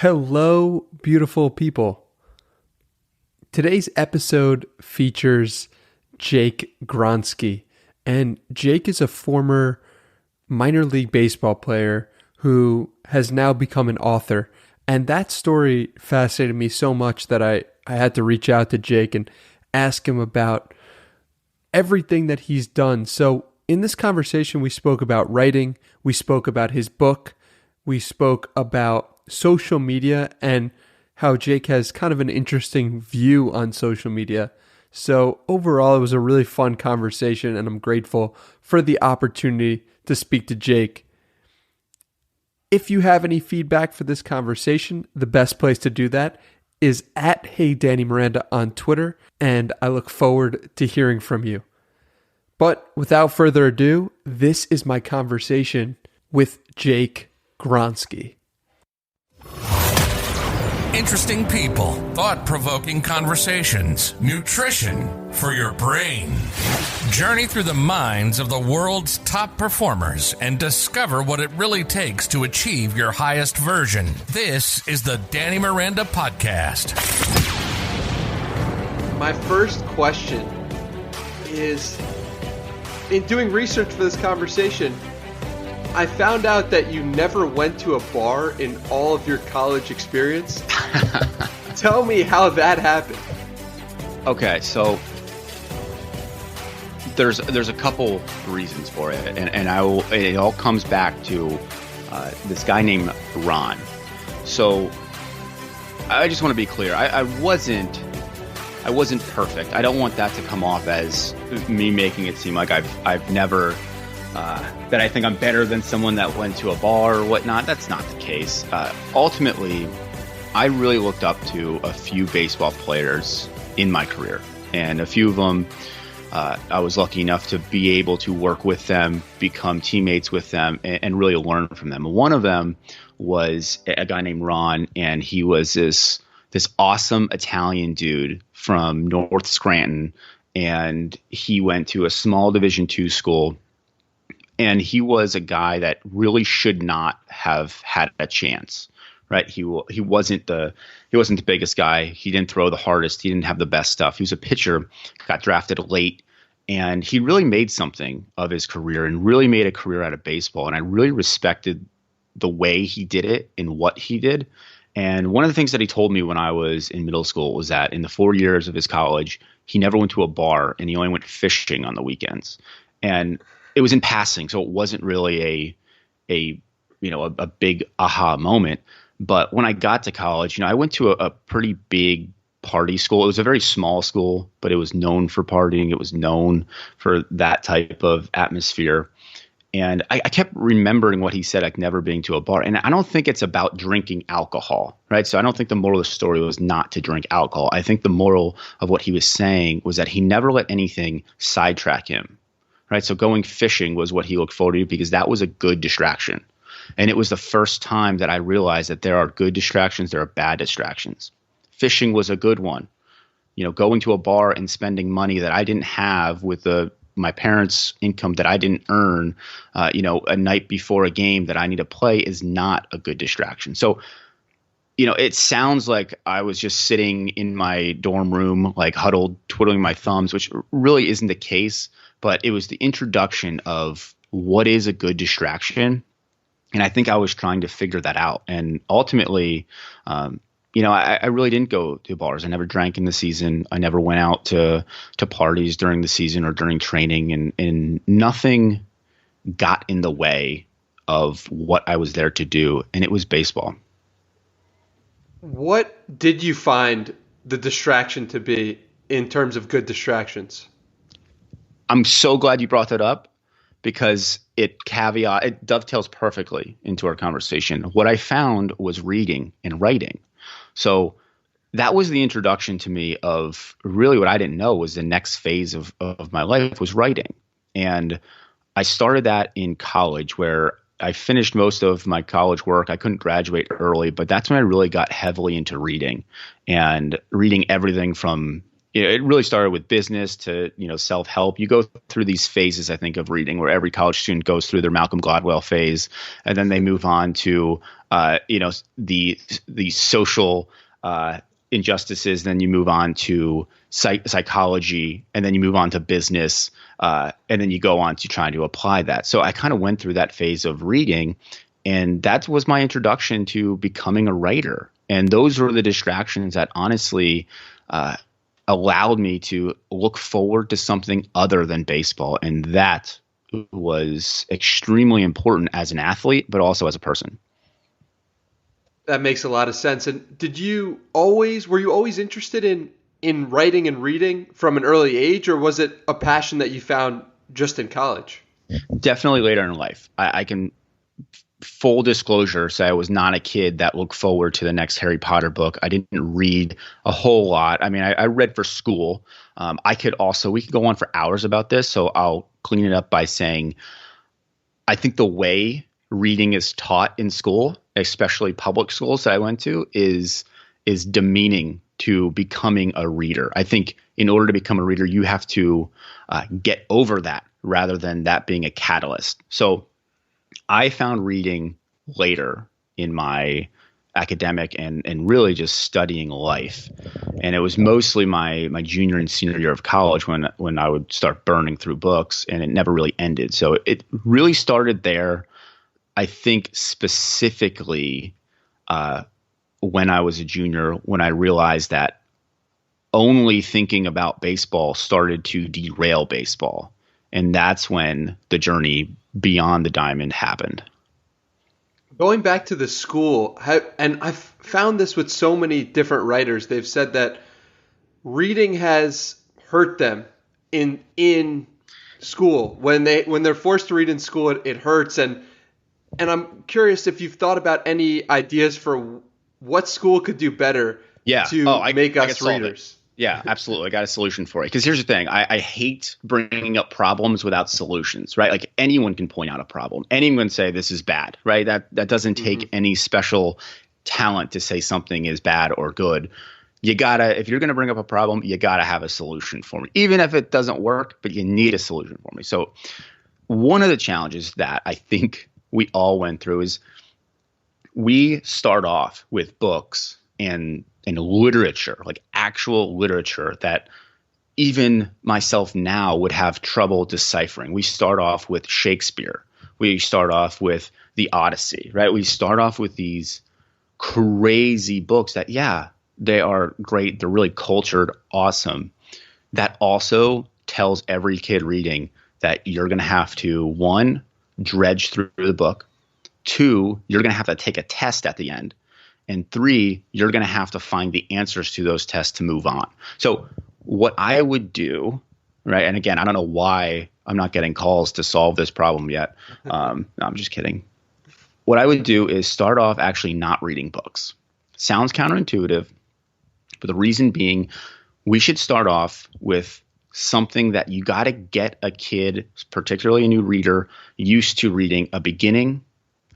Hello, beautiful people. Today's episode features Jake Gronsky, and Jake is a former minor league baseball player who has now become an author. And that story fascinated me so much that I had to reach out to Jake and ask him about everything that he's done. So in this conversation, we spoke about writing, we spoke about his book, we spoke about social media and how Jake has kind of an interesting view on social media. So overall, it was a really fun conversation, and I'm grateful for the opportunity to speak to Jake. If you have any feedback for this conversation, the best place to do that is at Hey Danny Miranda on Twitter, and I look forward to hearing from you. But without further ado, this is my conversation with Jake Gronsky. Interesting people, thought-provoking conversations, nutrition for your brain. Journey through the minds of the world's top performers and discover what it really takes to achieve your highest version. This is the Danny Miranda Podcast. My first question is, in doing research for this conversation, I found out that you never went to a bar in all of your college experience. Tell me how that happened. Okay, so there's a couple reasons for it, and it all comes back to this guy named Ron. So I just want to be clear. I wasn't perfect. I don't want that to come off as me making it seem like I've never that I think I'm better than someone that went to a bar or whatnot. That's not the case. Ultimately, I really looked up to a few baseball players in my career, and a few of them I was lucky enough to be able to work with them, become teammates with them, and really learn from them. One of them was a guy named Ron, and he was this awesome Italian dude from North Scranton, and he went to a small Division II school. And he was a guy that really should not have had a chance, right? He wasn't the biggest guy. He didn't throw the hardest. He didn't have the best stuff. He was a pitcher, got drafted late, and he really made something of his career and really made a career out of baseball. And I really respected the way he did it and what he did. And one of the things that he told me when I was in middle school was that in the 4 years of his college, he never went to a bar and he only went fishing on the weekends. And it was in passing, so it wasn't really a big aha moment. But when I got to college, I went to a pretty big party school. It was a very small school, but it was known for partying. It was known for that type of atmosphere. And I kept remembering what he said, like never being to a bar. And I don't think it's about drinking alcohol, right? So I don't think the moral of the story was not to drink alcohol. I think the moral of what he was saying was that he never let anything sidetrack him. Right. So going fishing was what he looked forward to because that was a good distraction. And it was the first time that I realized that there are good distractions, there are bad distractions. Fishing was a good one. Going to a bar and spending money that I didn't have with my parents' income that I didn't earn, a night before a game that I need to play is not a good distraction. So, it sounds like I was just sitting in my dorm room, like huddled, twiddling my thumbs, which really isn't the case. But it was the introduction of what is a good distraction. And I think I was trying to figure that out. And ultimately, I really didn't go to bars. I never drank in the season. I never went out to parties during the season or during training. And nothing got in the way of what I was there to do. And it was baseball. What did you find the distraction to be in terms of good distractions? I'm so glad you brought that up because it dovetails perfectly into our conversation. What I found was reading and writing. So that was the introduction to me of really what I didn't know was the next phase of my life was writing. And I started that in college where I finished most of my college work. I couldn't graduate early, but that's when I really got heavily into reading and reading everything from it really started with business to, self-help. You go through these phases, I think, of reading where every college student goes through their Malcolm Gladwell phase, and then they move on to the social injustices. Then you move on to psychology, and then you move on to business, and then you go on to trying to apply that. So I kind of went through that phase of reading, and that was my introduction to becoming a writer. And those were the distractions that honestly allowed me to look forward to something other than baseball. And that was extremely important as an athlete, but also as a person. That makes a lot of sense. And were you always interested in writing and reading from an early age, or was it a passion that you found just in college? Definitely later in life. I can full disclosure say I was not a kid that looked forward to the next Harry Potter book. I didn't read a whole lot. I mean, I read for school. We could go on for hours about this, so I'll clean it up by saying I think the way reading is taught in school, especially public schools that I went to, is demeaning to becoming a reader. I think in order to become a reader, you have to get over that rather than that being a catalyst. So I found reading later in my academic and really just studying life. And it was mostly my junior and senior year of college when I would start burning through books, and it never really ended. So it really started there. I think specifically when I was a junior, when I realized that only thinking about baseball started to derail baseball. And that's when the journey beyond the diamond happened. Going back to the school, and I've found this with so many different writers, they've said that reading has hurt them in school. When they're forced to read in school, it hurts. And I'm curious if you've thought about any ideas for what school could do better to make us readers. Yeah, absolutely. I got a solution for it. Because here's the thing. I hate bringing up problems without solutions, right? Like anyone can point out a problem. Anyone can say this is bad, right? That doesn't take any special talent to say something is bad or good. If you're going to bring up a problem, you got to have a solution for me. Even if it doesn't work, but you need a solution for me. So one of the challenges that I think we all went through is we start off with books and literature, like actual literature that even myself now would have trouble deciphering. We start off with Shakespeare. We start off with the Odyssey, right? We start off with these crazy books that, they are great. They're really cultured, awesome. That also tells every kid reading that you're going to have to, one, dredge through the book. Two, you're going to have to take a test at the end. And three, you're going to have to find the answers to those tests to move on. So what I would do, right, and again, I don't know why I'm not getting calls to solve this problem yet. No, I'm just kidding. What I would do is start off actually not reading books. Sounds counterintuitive, but the reason being we should start off with something that you got to get a kid, particularly a new reader, used to reading a beginning,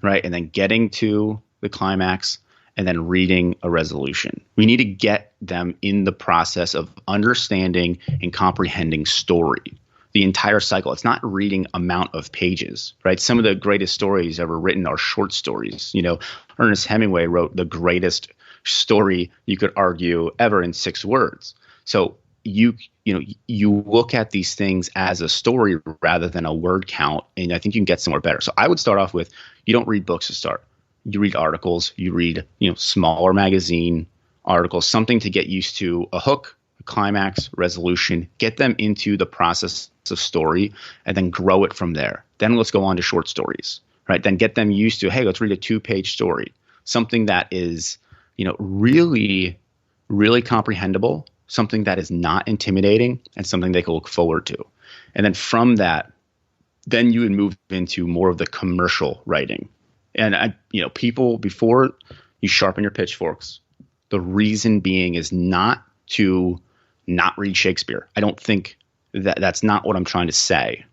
right, and then getting to the climax, and then reading a resolution. We need to get them in the process of understanding and comprehending story, the entire cycle. It's not reading amount of pages, right? Some of the greatest stories ever written are short stories. Ernest Hemingway wrote the greatest story you could argue ever in 6 words. So you look at these things as a story rather than a word count, and I think you can get somewhere better. So I would start off with, you don't read books to start. You read articles, you read, smaller magazine articles, something to get used to a hook, a climax, resolution, get them into the process of story, and then grow it from there. Then let's go on to short stories, right? Then get them used to, hey, let's read a 2-page story, something that is, really, really comprehensible, something that is not intimidating, and something they can look forward to. And then from that, then you would move into more of the commercial writing. And people, before you sharpen your pitchforks, the reason being is not to not read Shakespeare. I don't think that's not what I'm trying to say.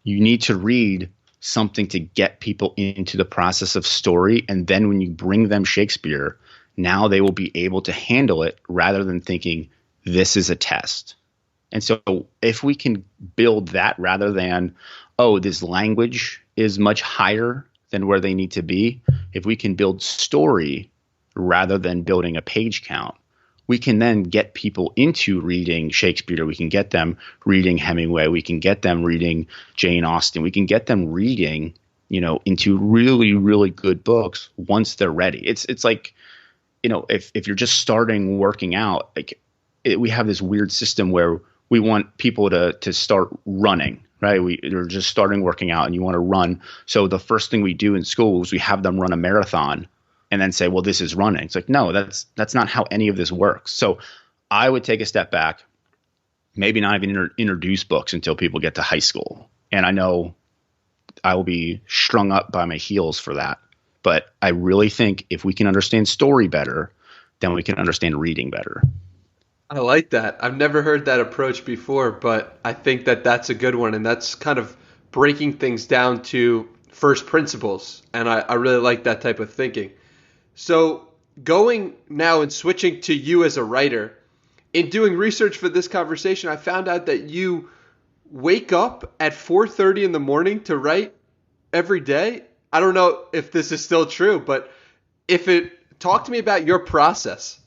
You need to read something to get people into the process of story. And then when you bring them Shakespeare, now they will be able to handle it rather than thinking this is a test. And so if we can build that rather than, this language is much higher than where they need to be, if we can build story rather than building a page count, we can then get people into reading Shakespeare. We can get them reading Hemingway. We can get them reading Jane Austen. We can get them reading, into really, really good books once they're ready. It's like, if you're just starting working out, we have this weird system where we want people to start running, right? They're just starting working out and you want to run. So the first thing we do in school is we have them run a marathon and then say, well, this is running. It's like, no, that's not how any of this works. So I would take a step back, maybe not even introduce books until people get to high school. And I know I will be strung up by my heels for that. But I really think if we can understand story better, then we can understand reading better. I like that. I've never heard that approach before, but I think that that's a good one. And that's kind of breaking things down to first principles. And I really like that type of thinking. So going now and switching to you as a writer, in doing research for this conversation, I found out that you wake up at 4:30 in the morning to write every day. I don't know if this is still true, but talk to me about your process.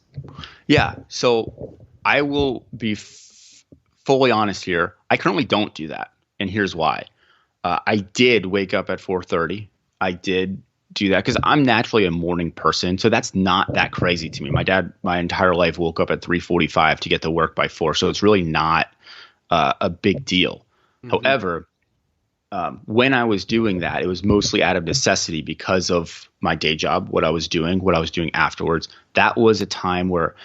Yeah. So I will be fully honest here. I currently don't do that. And here's why. I did wake up at 4:30. I did do that because I'm naturally a morning person. So that's not that crazy to me. My dad, my entire life, woke up at 3:45 to get to work by 4. So it's really not a big deal. Mm-hmm. However, when I was doing that, it was mostly out of necessity because of my day job, what I was doing afterwards. That was a time where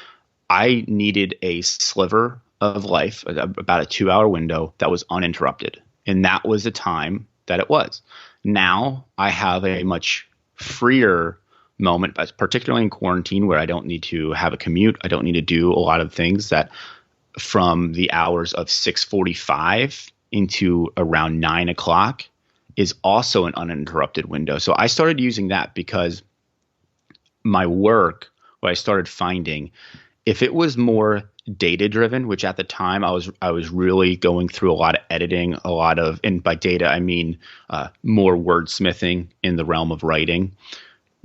I needed a sliver of life, about a 2-hour window that was uninterrupted. And that was the time that it was. Now I have a much freer moment, particularly in quarantine, where I don't need to have a commute. I don't need to do a lot of things that from the hours of 6:45 into around 9 o'clock is also an uninterrupted window. So I started using that because my work, what I started finding, if it was more data driven, which at the time I was really going through a lot of editing, and by data I mean more wordsmithing in the realm of writing.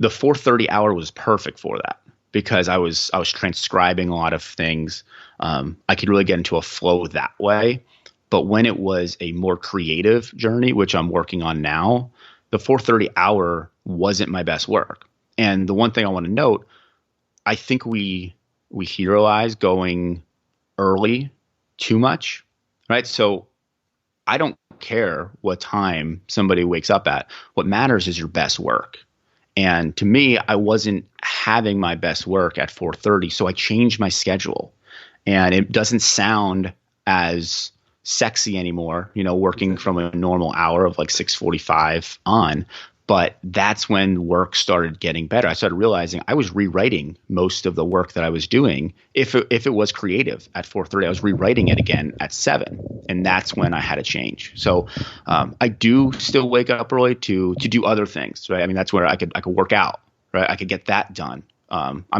The 4:30 hour was perfect for that because I was transcribing a lot of things. I could really get into a flow that way. But when it was a more creative journey, which I'm working on now, the 4:30 hour wasn't my best work. And the one thing I want to note, I think we heroize going early too much, right? So I don't care what time somebody wakes up at. What matters is your best work. And to me, I wasn't having my best work at 4:30, so I changed my schedule. And it doesn't sound as sexy anymore, working from a normal hour of like 6:45 on. But that's when work started getting better. I started realizing I was rewriting most of the work that I was doing. If it was creative at 4:30, I was rewriting it again at 7, and that's when I had to change. So I do still wake up early to do other things, right? I mean, that's where I could work out, right? I could get that done.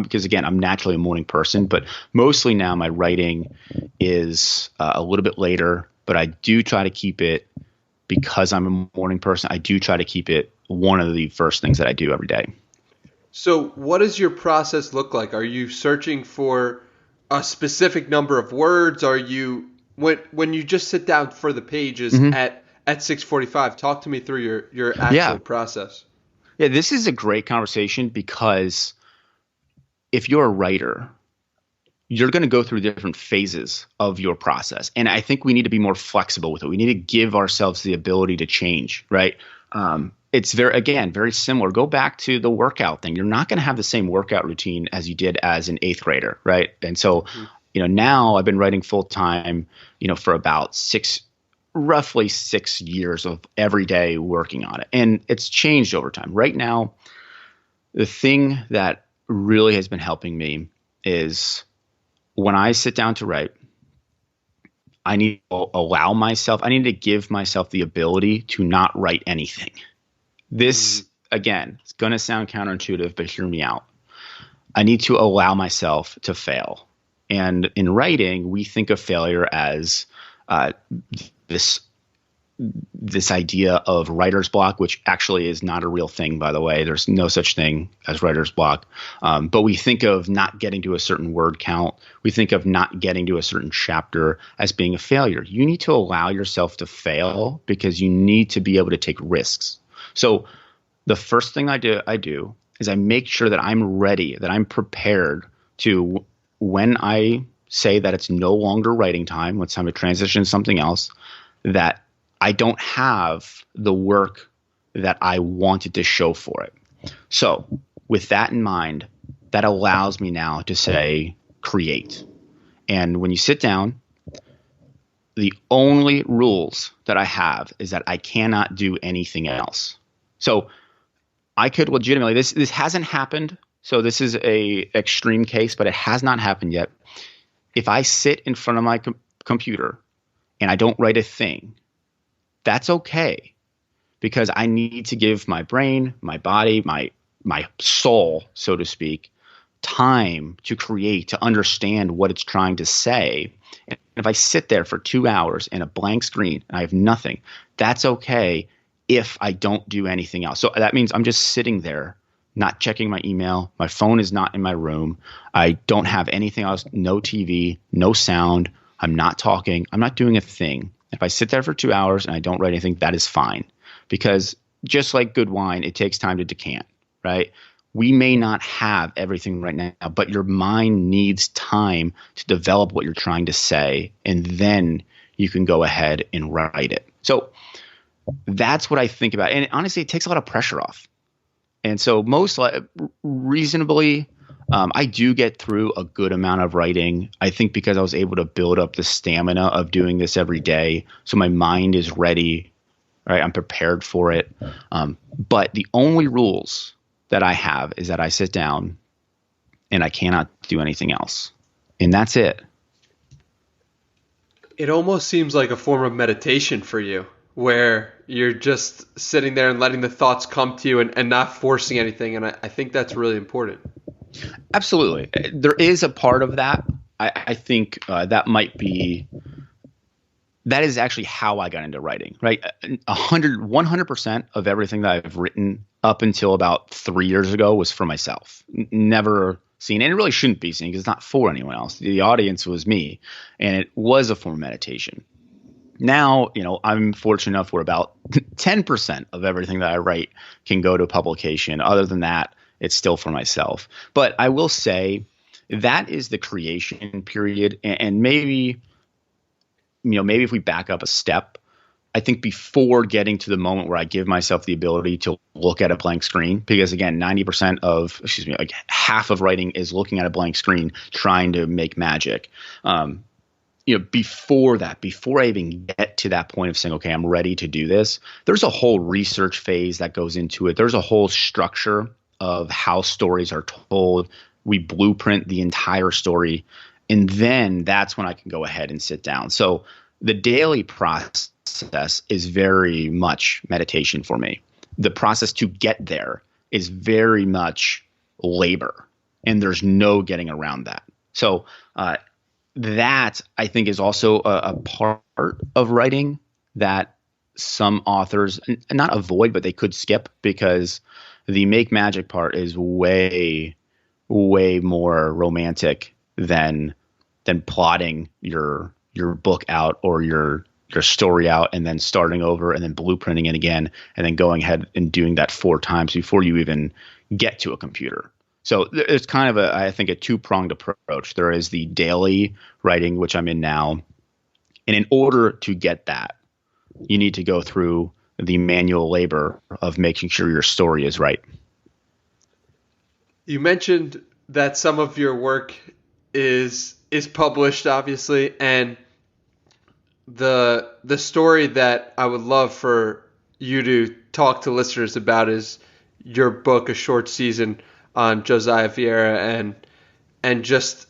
Because again, I'm naturally a morning person, but mostly now my writing is a little bit later. But I do try to keep it, because I'm a morning person, I do try to keep it one of the first things that I do every day. So what does your process look like? Are you searching for a specific number of words? Are you when you just sit down for the pages at 6:45? Talk to me through your actual process. Yeah, this is a great conversation because if you're a writer, you're going to go through different phases of your process. And I think we need to be more flexible with it. We need to give ourselves the ability to change, right? It's very similar. Go back to the workout thing. You're not going to have the same workout routine as you did as an 8th grader, right? And so, now I've been writing full time, for about roughly 6 years of every day working on it. And it's changed over time. Right now, the thing that really has been helping me is when I sit down to write, I need to give myself the ability to not write anything. This, again, it's going to sound counterintuitive, but hear me out. I need to allow myself to fail. And in writing, we think of failure as this this idea of writer's block, which actually is not a real thing, by the way. There's no such thing as writer's block. But we think of not getting to a certain word count. We think of not getting to a certain chapter as being a failure. You need to allow yourself to fail because you need to be able to take risks. So the first thing I do is I make sure that I'm ready, that I'm prepared to, when I say that it's no longer writing time, when it's time to transition to something else, that I don't have the work that I wanted to show for it. So with that in mind, that allows me now to say create. And when you sit down, the only rules that I have is that I cannot do anything else. So I could legitimately, this hasn't happened. So this is a extreme case, but it has not happened yet. If I sit in front of my computer and I don't write a thing, that's okay, because I need to give my brain, my body, my soul, so to speak, time to create, to understand what it's trying to say. And if I sit there for 2 hours in a blank screen and I have nothing, that's okay if I don't do anything else. So that means I'm just sitting there, not checking my email. My phone is not in my room. I don't have anything else, no TV, no sound. I'm not talking. I'm not doing a thing. If I sit there for 2 hours and I don't write anything, that is fine, because just like good wine, it takes time to decant, right? We may not have everything right now, but your mind needs time to develop what you're trying to say, and then you can go ahead and write it. So that's what I think about. And honestly, it takes a lot of pressure off. And so reasonably, I do get through a good amount of writing, I think, because I was able to build up the stamina of doing this every day. So my mind is ready, right? I'm prepared for it. But the only rules that I have is that I sit down and I cannot do anything else. And that's it. It almost seems like a form of meditation for you, where you're just sitting there and letting the thoughts come to you and not forcing anything. And I think that's really important. Absolutely. There is a part of that. I think that is actually how I got into writing, right? 100% of everything that I've written up until about 3 years ago was for myself. Never seen, and it really shouldn't be seen because it's not for anyone else. The audience was me, and it was a form of meditation. Now, I'm fortunate enough where about 10% of everything that I write can go to publication. Other than that, it's still for myself. But I will say that is the creation period. And maybe if we back up a step, I think before getting to the moment where I give myself the ability to look at a blank screen, because again, half of writing is looking at a blank screen, trying to make magic. Before that, before I even get to that point of saying, okay, I'm ready to do this, there's a whole research phase that goes into it. There's a whole structure of how stories are told. We blueprint the entire story. And then that's when I can go ahead and sit down. So the daily process is very much meditation for me. The process to get there is very much labor, and there's no getting around that. So that, I think, is also a part of writing that some authors not avoid, but they could skip, because the make magic part is way, way more romantic than plotting your book out or your story out and then starting over and then blueprinting it again and then going ahead and doing that 4 times before you even get to a computer. So it's kind of I think a two-pronged approach. There is the daily writing, which I'm in now. And in order to get that, you need to go through the manual labor of making sure your story is right. You mentioned that some of your work is published, obviously, and the story that I would love for you to talk to listeners about is your book, A Short Season, on Josiah Vieira, and just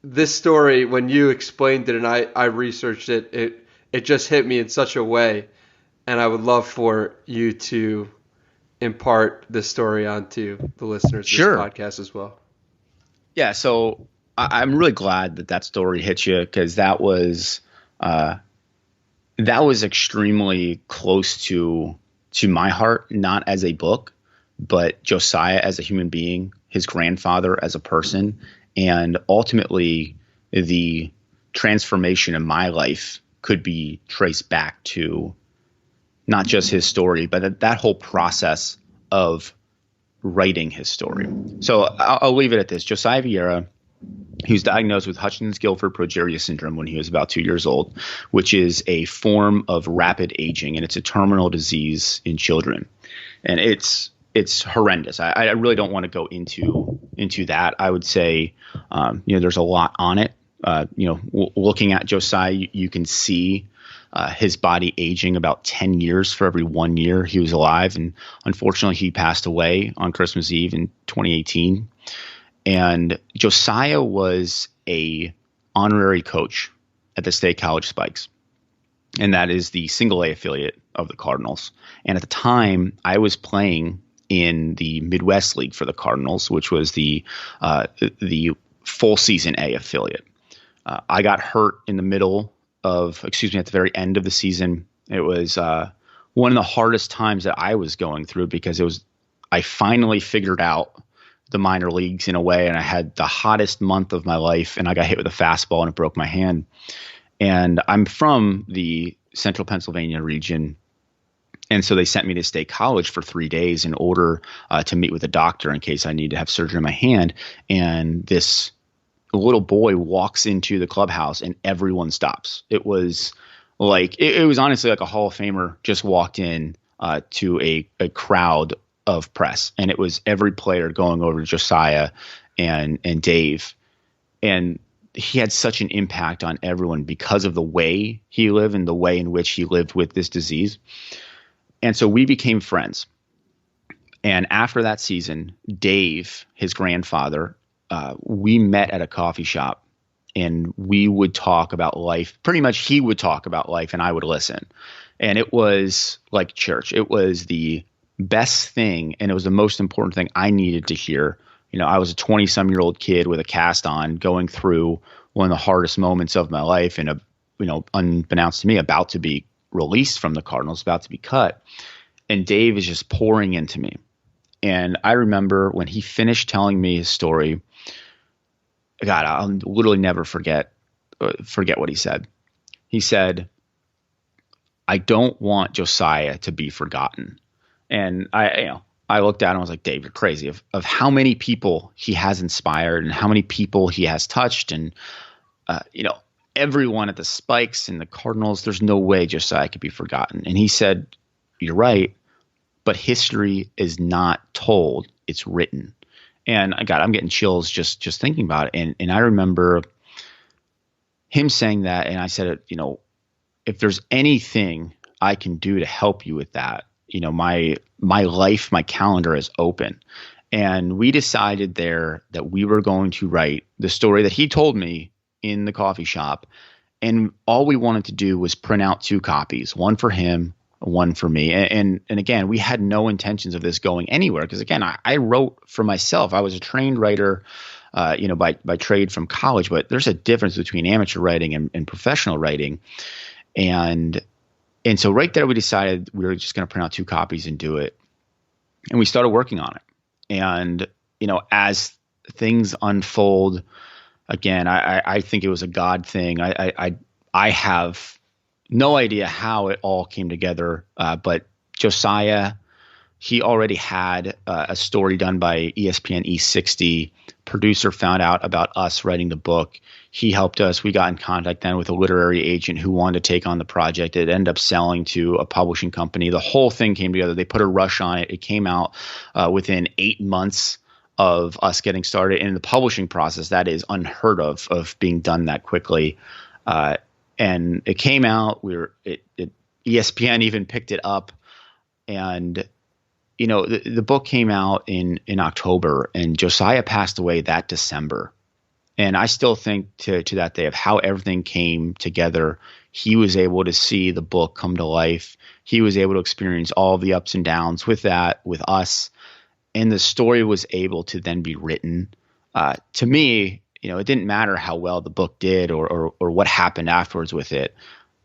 this story. When you explained it and I researched it just hit me in such a way, and I would love for you to impart this story onto the listeners of this podcast as well. Yeah, so I'm really glad that story hit you, because that was that was extremely close to my heart, not as a book, but Josiah as a human being, his grandfather as a person, and ultimately the transformation in my life could be traced back to not just his story, but that whole process of writing his story. So I'll leave it at this. Josiah Vieira, he was diagnosed with Hutchins-Gilford progeria syndrome when he was about 2 years old, which is a form of rapid aging, and it's a terminal disease in children. And it's horrendous. I really don't want to go into that. I would say, there's a lot on it. Looking at Josiah, you can see his body aging about 10 years for every 1 year he was alive. And unfortunately, he passed away on Christmas Eve in 2018. And Josiah was a honorary coach at the State College Spikes. And that is the single A affiliate of the Cardinals. And at the time, I was playing in the Midwest League for the Cardinals, which was the full season A affiliate. I got hurt in the at the very end of the season. It was one of the hardest times that I was going through because I finally figured out the minor leagues in a way, and I had the hottest month of my life, and I got hit with a fastball and it broke my hand. And I'm from the central Pennsylvania region. And so they sent me to State College for 3 days in order to meet with a doctor in case I needed to have surgery on my hand. And this little boy walks into the clubhouse and everyone stops. It was like, it was honestly like a Hall of Famer just walked in to a crowd of press. And it was every player going over to Josiah and Dave. And he had such an impact on everyone because of the way he lived and the way in which he lived with this disease. And so we became friends. And after that season, Dave, his grandfather, we met at a coffee shop and we would talk about life. Pretty much he would talk about life and I would listen. And it was like church. It was the best thing. And it was the most important thing I needed to hear. I was a 20-some-year-old kid with a cast on going through one of the hardest moments of my life and, unbeknownst to me, about to be released from the Cardinals, about to be cut. And Dave is just pouring into me. And I remember when he finished telling me his story, God, I'll literally never forget what he said. He said, I don't want Josiah to be forgotten. And I looked at him and I was like, Dave, you're crazy of how many people he has inspired and how many people he has touched. And, everyone at the Spikes and the Cardinals, there's no way Josiah could be forgotten. And he said, you're right, but history is not told, it's written. And I'm getting chills just thinking about it. And I remember him saying that. And I said, if there's anything I can do to help you with that, my life, my calendar is open. And we decided there that we were going to write the story that he told me in the coffee shop. And all we wanted to do was print out 2 copies, one for him, one for me. And again, we had no intentions of this going anywhere. Because again, I wrote for myself. I was a trained writer, by trade from college, but there's a difference between amateur writing and professional writing. And so right there, we decided we were just going to print out 2 copies and do it. And we started working on it. And, as things unfold, again, I think it was a God thing. I have no idea how it all came together. But Josiah, he already had a story done by ESPN E60. Producer found out about us writing the book. He helped us. We got in contact then with a literary agent who wanted to take on the project. It ended up selling to a publishing company. The whole thing came together. They put a rush on it. It came out within 8 months of us getting started. In the publishing process, that is unheard of being done that quickly. And it came out. ESPN even picked it up. And the book came out in October, and Josiah passed away that December. And I still think to that day of how everything came together. He was able to see the book come to life. He was able to experience all of the ups and downs with us. And the story was able to then be written. To me, it didn't matter how well the book did or what happened afterwards with it.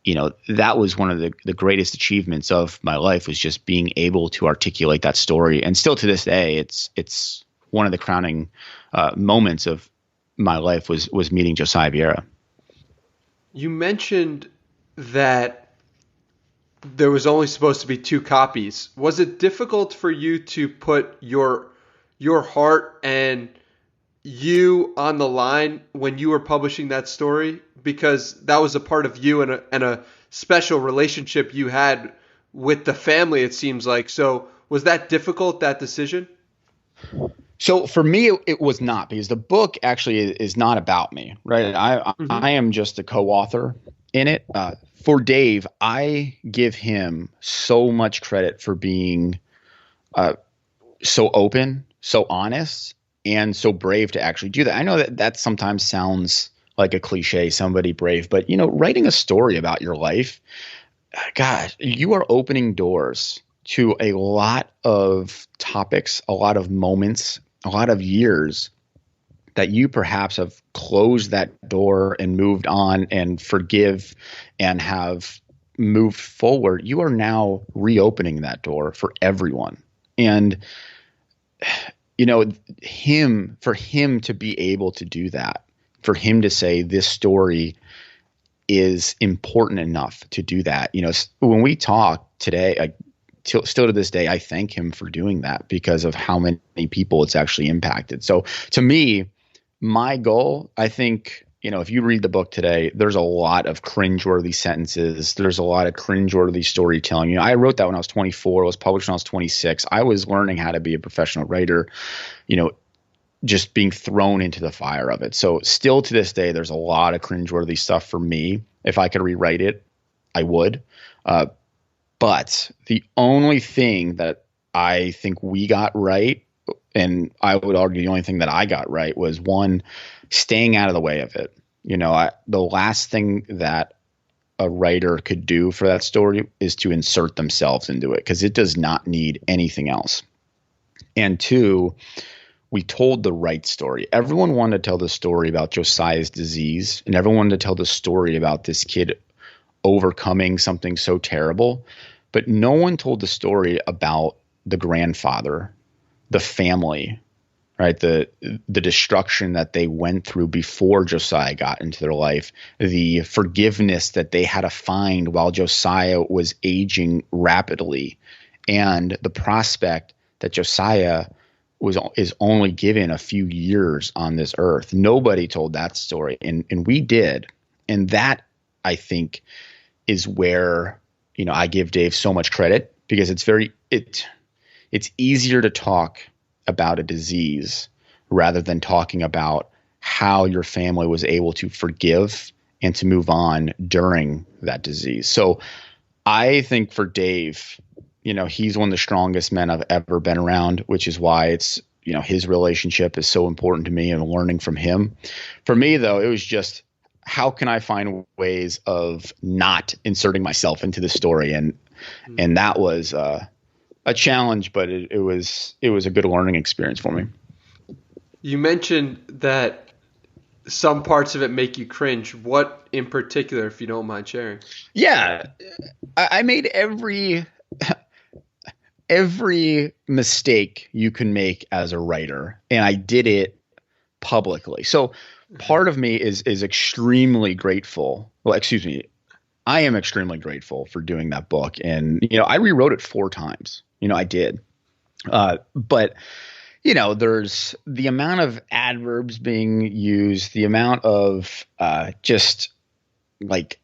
that was one of the greatest achievements of my life, was just being able to articulate that story. And still to this day, it's one of the crowning moments of my life was meeting Josiah Vieira. You mentioned that there was only supposed to be 2 copies. Was it difficult for you to put your heart and you on the line when you were publishing that story? Because that was a part of you and a special relationship you had with the family, it seems like. So was that difficult, that decision? So for me, it was not, because the book actually is not about me, right? I am just a co-author in it. For Dave, I give him so much credit for being so open, so honest, and so brave to actually do that. I know that sometimes sounds like a cliche, somebody brave, but writing a story about your life, God, you are opening doors to a lot of topics, a lot of moments, a lot of years that you perhaps have closed that door and moved on and forgive and have moved forward. You are now reopening that door for everyone. And, for him to be able to do that, for him to say this story is important enough to do that. When we talk today, still to this day, I thank him for doing that because of how many people it's actually impacted. So to me, my goal, I think, if you read the book today, there's a lot of cringeworthy sentences. There's a lot of cringeworthy storytelling. I wrote that when I was 24. It was published when I was 26. I was learning how to be a professional writer, just being thrown into the fire of it. So still to this day, there's a lot of cringeworthy stuff for me. If I could rewrite it, I would. But the only thing that I think we got right, and I would argue the only thing that I got right, was one, staying out of the way of it. The last thing that a writer could do for that story is to insert themselves into it, because it does not need anything else. And 2, we told the right story. Everyone wanted to tell the story about Josiah's disease, and everyone wanted to tell the story about this kid overcoming something so terrible. But no one told the story about the grandfather, the family, right? The destruction that they went through before Josiah got into their life, the forgiveness that they had to find while Josiah was aging rapidly, and the prospect that Josiah is only given a few years on this earth. Nobody told that story, and we did. And that, I think, is where I give Dave so much credit, because it's easier to talk about a disease rather than talking about how your family was able to forgive and to move on during that disease. So I think for Dave, he's one of the strongest men I've ever been around, which is why it's, his relationship is so important to me and learning from him. For me, though, it was just, how can I find ways of not inserting myself into the story? And that was a challenge, but it was a good learning experience for me. You mentioned that some parts of it make you cringe. What in particular, if you don't mind sharing? Yeah, I made every mistake you can make as a writer, and I did it publicly. So part of me is extremely grateful. Well, excuse me. I am extremely grateful for doing that book. And, I rewrote it 4 times. I did. But, there's the amount of adverbs being used, the amount of just like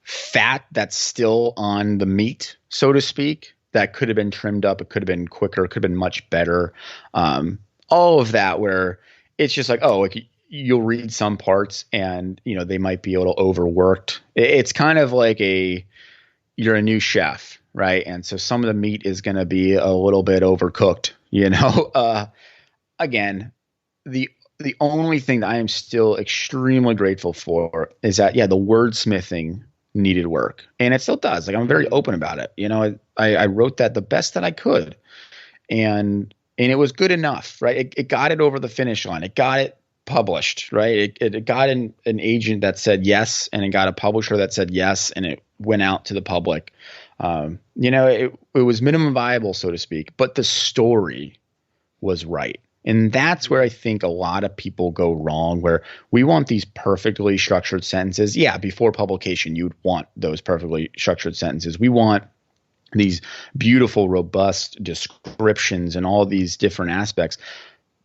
fat that's still on the meat, so to speak, that could have been trimmed up. It could have been quicker. It could have been much better. All of that, where it's just like, you'll read some parts and, they might be a little overworked. It's kind of like you're a new chef, right? And so some of the meat is going to be a little bit overcooked, Again, the only thing that I am still extremely grateful for is that, the wordsmithing needed work, and it still does. Like, I'm very open about it. I wrote that the best that I could, and it was good enough, right? It got it over the finish line. It got it published, right? It got an agent that said yes, and it got a publisher that said yes, and it went out to the public. It was minimum viable, so to speak, but the story was right. And that's where I think a lot of people go wrong, where we want these perfectly structured sentences. Yeah, before publication, you'd want those perfectly structured sentences. We want these beautiful, robust descriptions and all these different aspects.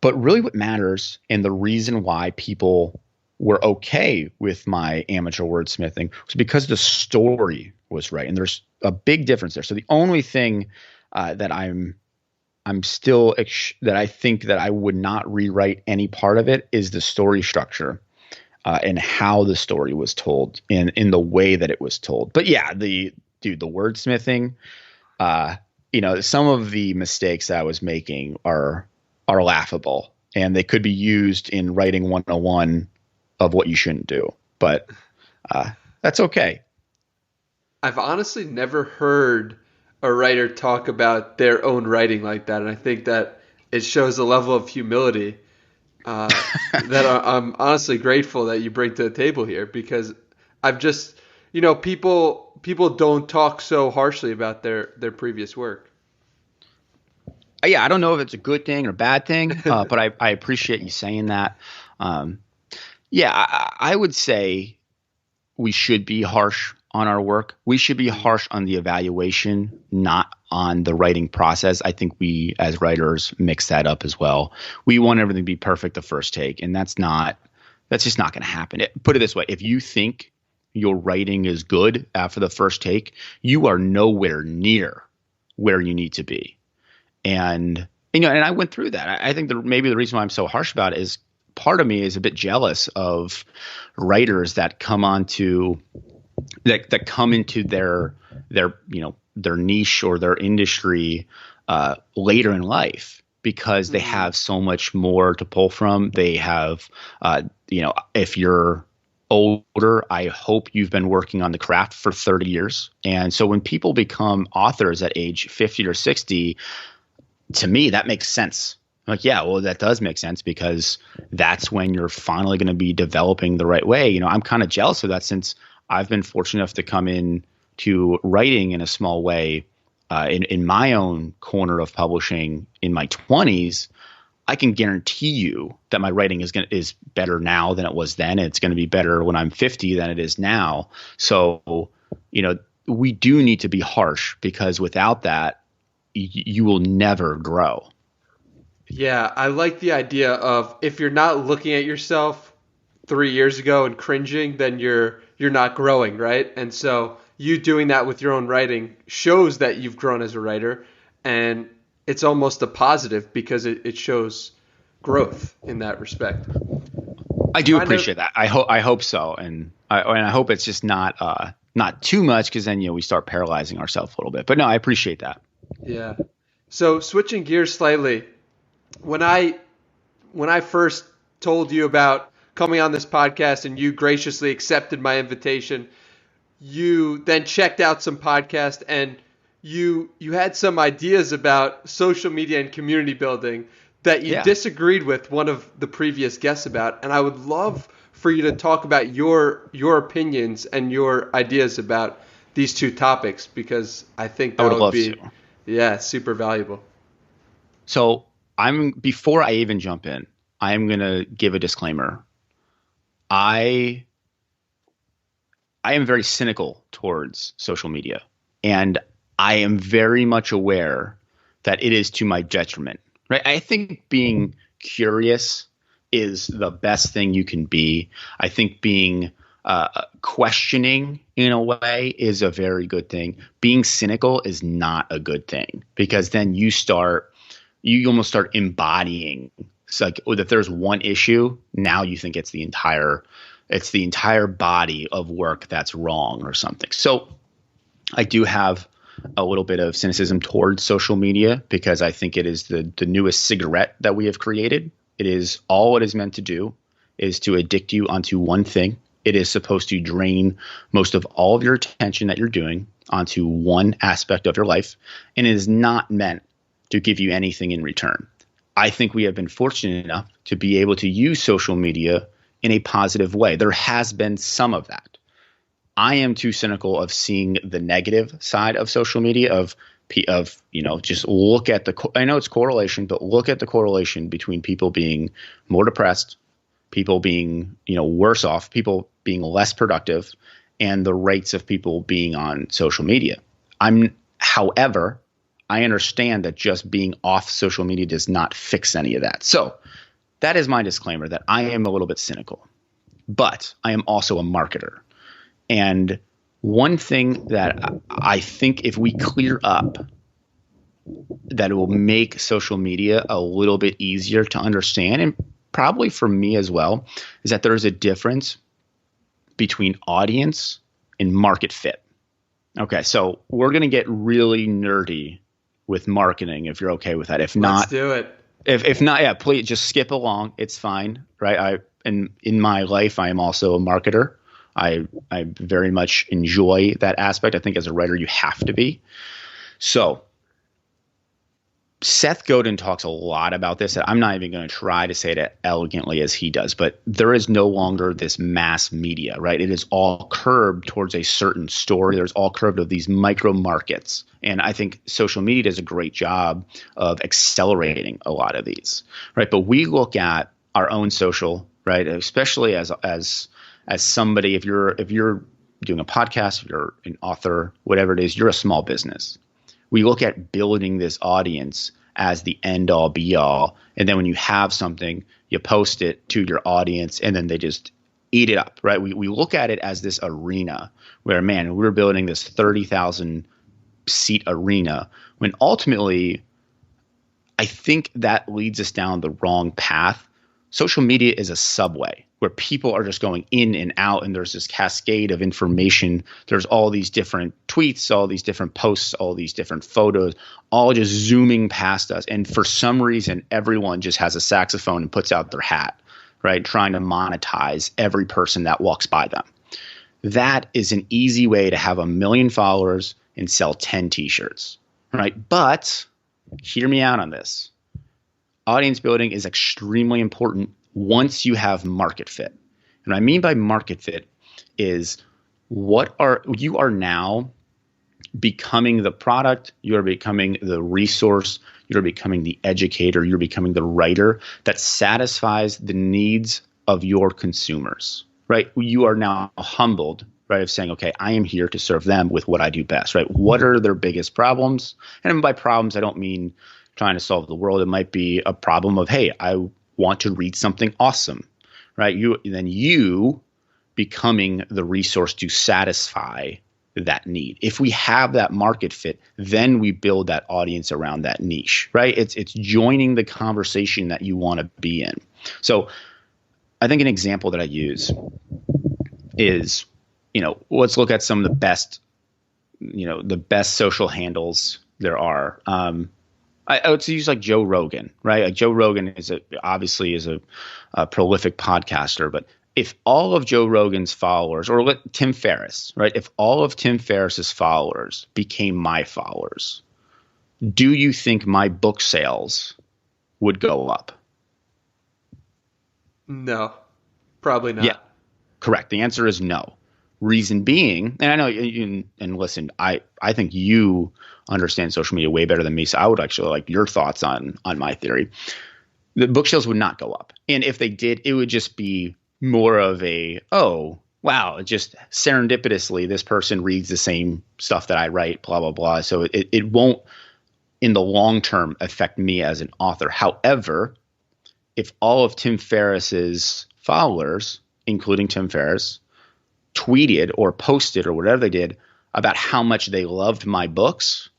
But really what matters, and the reason why people were okay with my amateur wordsmithing, was because the story was right. And there's a big difference there. So the only thing that I'm still that I think that I would not rewrite any part of it is the story structure and how the story was told in the way that it was told. But yeah, the wordsmithing, some of the mistakes that I was making are laughable, and they could be used in writing 101 of what you shouldn't do. But that's okay. I've honestly never heard a writer talk about their own writing like that, and I think that it shows a level of humility that I'm honestly grateful that you bring to the table here, because I've just, people don't talk so harshly about their previous work. Yeah, I don't know if it's a good thing or bad thing, but I appreciate you saying that. I would say we should be harsh on our work. We should be harsh on the evaluation, not on the writing process. I think we as writers mix that up as well. We want everything to be perfect the first take, and that's just not going to happen. Put it this way. If you think your writing is good after the first take, you are nowhere near where you need to be. And I went through that. I think maybe the reason why I'm so harsh about it is part of me is a bit jealous of writers that come into their niche or their industry later in life, because they have so much more to pull from. They have, if you're older, I hope you've been working on the craft for 30 years. And so when people become authors at age 50 or 60, to me, that makes sense. Like, yeah, well, that does make sense, because that's when you're finally going to be developing the right way. I'm kind of jealous of that, since I've been fortunate enough to come in to writing in a small way in my own corner of publishing in my 20s. I can guarantee you that my writing is better now than it was then. It's going to be better when I'm 50 than it is now. So, we do need to be harsh, because without that, you will never grow. Yeah, I like the idea of, if you're not looking at yourself 3 years ago and cringing, then you're not growing, right? And so you doing that with your own writing shows that you've grown as a writer, and it's almost a positive, because it shows growth in that respect. I do appreciate that. I hope so, and I hope it's just not too much, because then we start paralyzing ourselves a little bit. But no, I appreciate that. Yeah. So switching gears slightly, when I first told you about coming on this podcast and you graciously accepted my invitation, you then checked out some podcasts, and you had some ideas about social media and community building that you disagreed with one of the previous guests about. And I would love for you to talk about your opinions and your ideas about these two topics, because I think that would be super valuable. So before I even jump in, I'm going to give a disclaimer. I am very cynical towards social media, and I am very much aware that it is to my detriment, right? I think being curious is the best thing you can be. I think being questioning in a way is a very good thing. Being cynical is not a good thing, because then you almost start embodying. It's like, if there's one issue, now you think it's the entire body of work that's wrong or something. So I do have a little bit of cynicism towards social media, because I think it is the newest cigarette that we have created. It is all it is meant to do is to addict you onto one thing. It is supposed to drain most of all of your attention that you're doing onto one aspect of your life, and it is not meant to give you anything in return. I think we have been fortunate enough to be able to use social media in a positive way. There has been some of that. I am too cynical of seeing the negative side of social media of just look at I know it's correlation, but look at the correlation between people being more depressed, people being, worse off, people being less productive, and the rates of people being on social media. However, I understand that just being off social media does not fix any of that. So that is my disclaimer that I am a little bit cynical, but I am also a marketer. And one thing that I think if we clear up, that it will make social media a little bit easier to understand, and probably for me as well, is that there is a difference between audience and market fit. Okay, so we're going to get really nerdy with marketing if you're okay with that. If not, let's do it. If not, yeah, please just skip along. It's fine, right? In my life, I am also a marketer. I very much enjoy that aspect. I think as a writer, you have to be. So Seth Godin talks a lot about this. I'm not even going to try to say it as elegantly as he does, but there is no longer this mass media, right? It is all curbed towards a certain story. There's all curved of these micro markets. And I think social media does a great job of accelerating a lot of these, right? But we look at our own social, right? Especially as somebody, if you're doing a podcast, if you're an author, whatever it is, you're a small business. We look at building this audience as the end all be all. And then when you have something, you post it to your audience and then they just eat it up, right? We look at it as this arena where, man, we're building this 30,000 seat arena when ultimately I think that leads us down the wrong path. Social media is a subway where people are just going in and out, and there's this cascade of information. There's all these different tweets, all these different posts, all these different photos, all just zooming past us. And for some reason, everyone just has a saxophone and puts out their hat, right? Trying to monetize every person that walks by them. That is an easy way to have 1 million followers and sell 10 t-shirts, right? But hear me out on this. Audience building is extremely important once you have market fit. And what I mean by market fit is you are now becoming the product, you are becoming the resource, you're becoming the educator, you're becoming the writer that satisfies the needs of your consumers, right? You are now humbled, right, of saying, okay, I am here to serve them with what I do best, right? What are their biggest problems? And by problems, I don't mean trying to solve the world. It might be a problem of, hey, I want to read something awesome, right? You becoming the resource to satisfy that need. If we have that market fit, then we build that audience around that niche, right? It's joining the conversation that you want to be in. So I think an example that I use is, let's look at some of the best, the best social handles there are. I would use like Joe Rogan, right? Like Joe Rogan obviously is a prolific podcaster, but if all of Joe Rogan's followers, or Tim Ferriss, right? If all of Tim Ferriss's followers became my followers, do you think my book sales would go up? No, probably not. Yeah, correct. The answer is no. Reason being, and I know and listen, I think you understand social media way better than me, so I would actually like your thoughts on my theory. The book sales would not go up, and if they did, it would just be more of a, oh wow, just serendipitously this person reads the same stuff that I write, blah blah blah. So it won't in the long term affect me as an author. However, if all of Tim Ferriss's followers, including Tim Ferriss, tweeted or posted or whatever they did about how much they loved my books,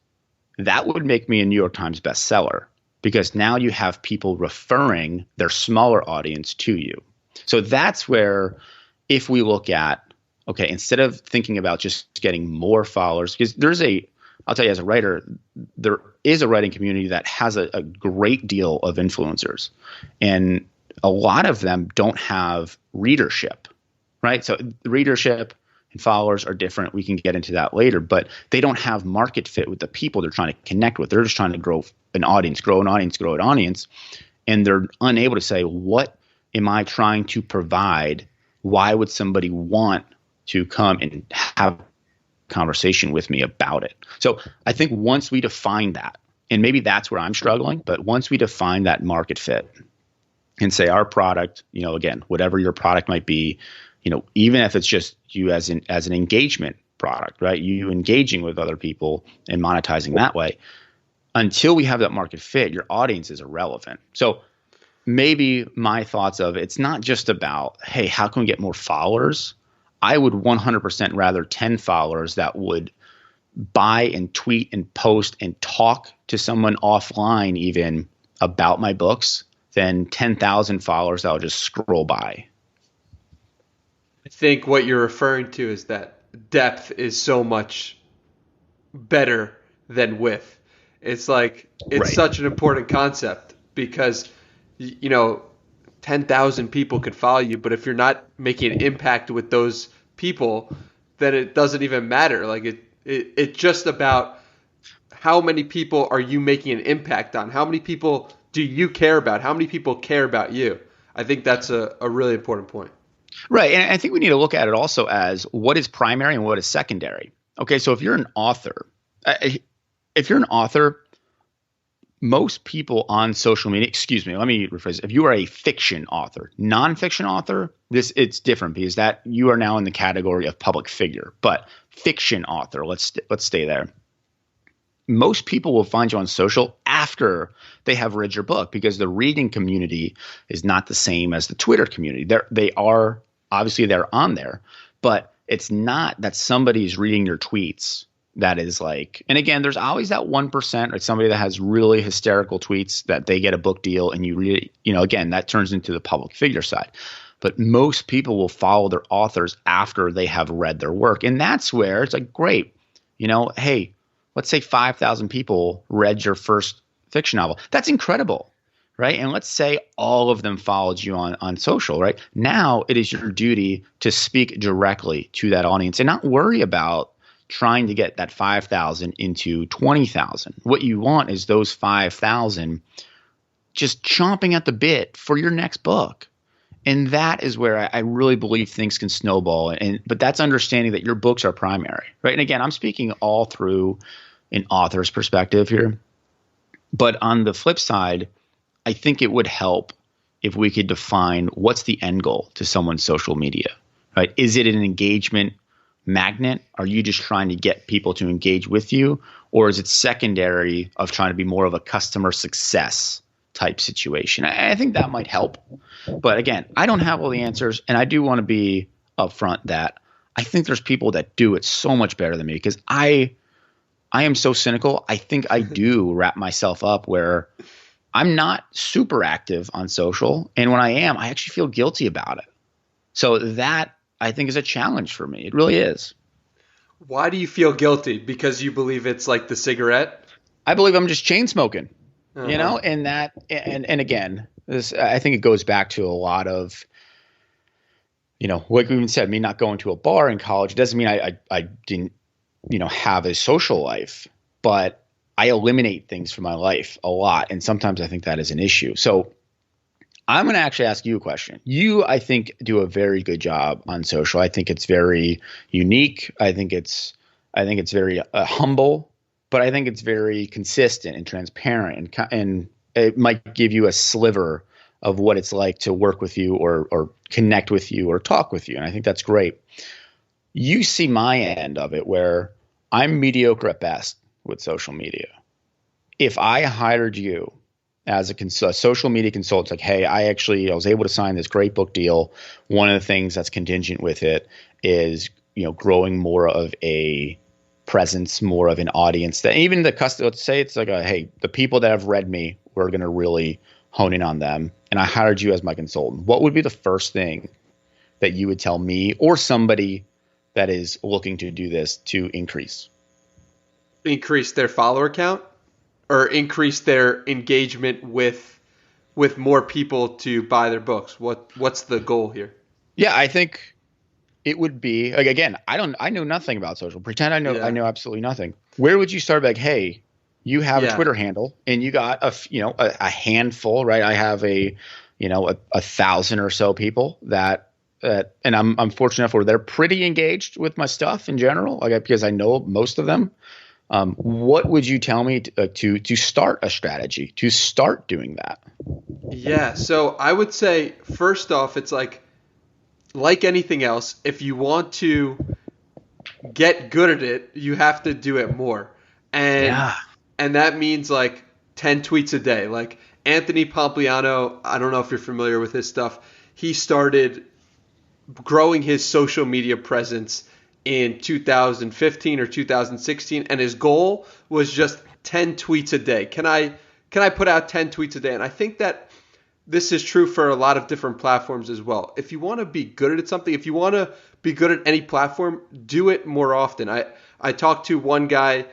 that would make me a New York Times bestseller, because now you have people referring their smaller audience to you. So that's where, if we look at, okay, instead of thinking about just getting more followers, because I'll tell you as a writer, there is a writing community that has a great deal of influencers, and a lot of them don't have readership. Right. So readership and followers are different. We can get into that later, but they don't have market fit with the people they're trying to connect with. They're just trying to grow an audience. and they're unable to say, what am I trying to provide? Why would somebody want to come and have a conversation with me about it? So I think once we define that, and maybe that's where I'm struggling, but once we define that market fit and say our product, again, whatever your product might be, even if it's just you as an engagement product, right? You engaging with other people and monetizing that way, until we have that market fit, your audience is irrelevant. So maybe my thoughts of it's not just about, hey, how can we get more followers? I would 100% rather 10 followers that would buy and tweet and post and talk to someone offline even about my books than 10,000 followers that will just scroll by. I think what you're referring to is that depth is so much better than width. It's like, it's Right. such an important concept because, 10,000 people could follow you, but if you're not making an impact with those people, then it doesn't even matter. Like it's just about how many people are you making an impact on? How many people do you care about? How many people care about you? I think that's a really important point. Right. And I think we need to look at it also as what is primary and what is secondary. Okay. So if you're an author, most people on social media, let me rephrase. If you are a fiction author, nonfiction author, it's different because that you are now in the category of public figure. But fiction author, let's stay there. Most people will find you on social after they have read your book because the reading community is not the same as the Twitter community. They're on there, but it's not that somebody's reading your tweets. That is like, and again, there's always that 1% or somebody that has really hysterical tweets that they get a book deal and you read it, again, that turns into the public figure side. But most people will follow their authors after they have read their work. And that's where it's like, great, hey, let's say 5,000 people read your first fiction novel. That's incredible, right? And let's say all of them followed you on social, right? Now it is your duty to speak directly to that audience and not worry about trying to get that 5,000 into 20,000. What you want is those 5,000 just chomping at the bit for your next book. And that is where I really believe things can snowball. But that's understanding that your books are primary, right? And again, I'm speaking all through an author's perspective here. But on the flip side, I think it would help if we could define what's the end goal to someone's social media, right? Is it an engagement magnet? Are you just trying to get people to engage with you? Or is it secondary of trying to be more of a customer success type situation? I think that might help. But again, I don't have all the answers. And I do want to be upfront that I think there's people that do it so much better than me because I am so cynical. I think I do wrap myself up where I'm not super active on social. And when I am, I actually feel guilty about it. So that I think is a challenge for me. It really is. Why do you feel guilty? Because you believe it's like the cigarette? I believe I'm just chain smoking, and that, and again, this, I think it goes back to a lot of, what we even said, me not going to a bar in college. It doesn't mean I didn't, have a social life, but I eliminate things from my life a lot. And sometimes I think that is an issue. So I'm going to actually ask you a question. You, I think, do a very good job on social. I think it's very unique. I think it's very humble, but I think it's very consistent and transparent, and it might give you a sliver of what it's like to work with you or connect with you or talk with you. And I think that's great. You see my end of it where I'm mediocre at best with social media. If I hired you as a social media consultant, like, hey, I was able to sign this great book deal. One of the things that's contingent with it is, growing more of a presence, more of an audience that even the customer, let's say it's like hey, the people that have read me, we're going to really hone in on them. And I hired you as my consultant. What would be the first thing that you would tell me or somebody that is looking to do this to increase? Increase their follower count? Or increase their engagement with more people to buy their books? What's the goal here? Yeah, I think it would be again, I know nothing about social. Pretend I know absolutely nothing. Where would you start? Like, hey, You have a Twitter handle, and you got a handful, right? I have a 1,000 or so people that and I'm fortunate enough where they're pretty engaged with my stuff in general, because I know most of them. What would you tell me to start a strategy, to start doing that? Yeah, so I would say first off, it's like anything else, if you want to get good at it, you have to do it more. And that means like 10 tweets a day. Like Anthony Pompliano, I don't know if you're familiar with his stuff. He started growing his social media presence in 2015 or 2016, and his goal was just 10 tweets a day. Can I put out 10 tweets a day? And I think that this is true for a lot of different platforms as well. If you want to be good at something, if you want to be good at any platform, do it more often. I talked to one guy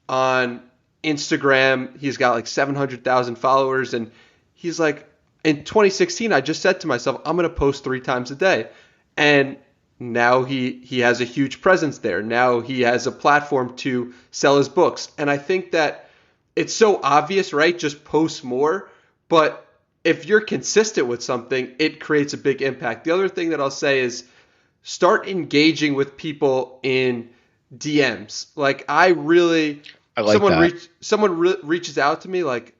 on Instagram. He's got like 700,000 followers, and he's like, in 2016, I just said to myself, I'm going to post 3 times a day. And now he has a huge presence there. Now he has a platform to sell his books. And I think that it's so obvious, right? Just post more. But if you're consistent with something, it creates a big impact. The other thing that I'll say is start engaging with people in DMs. Like someone reaches out to me. Like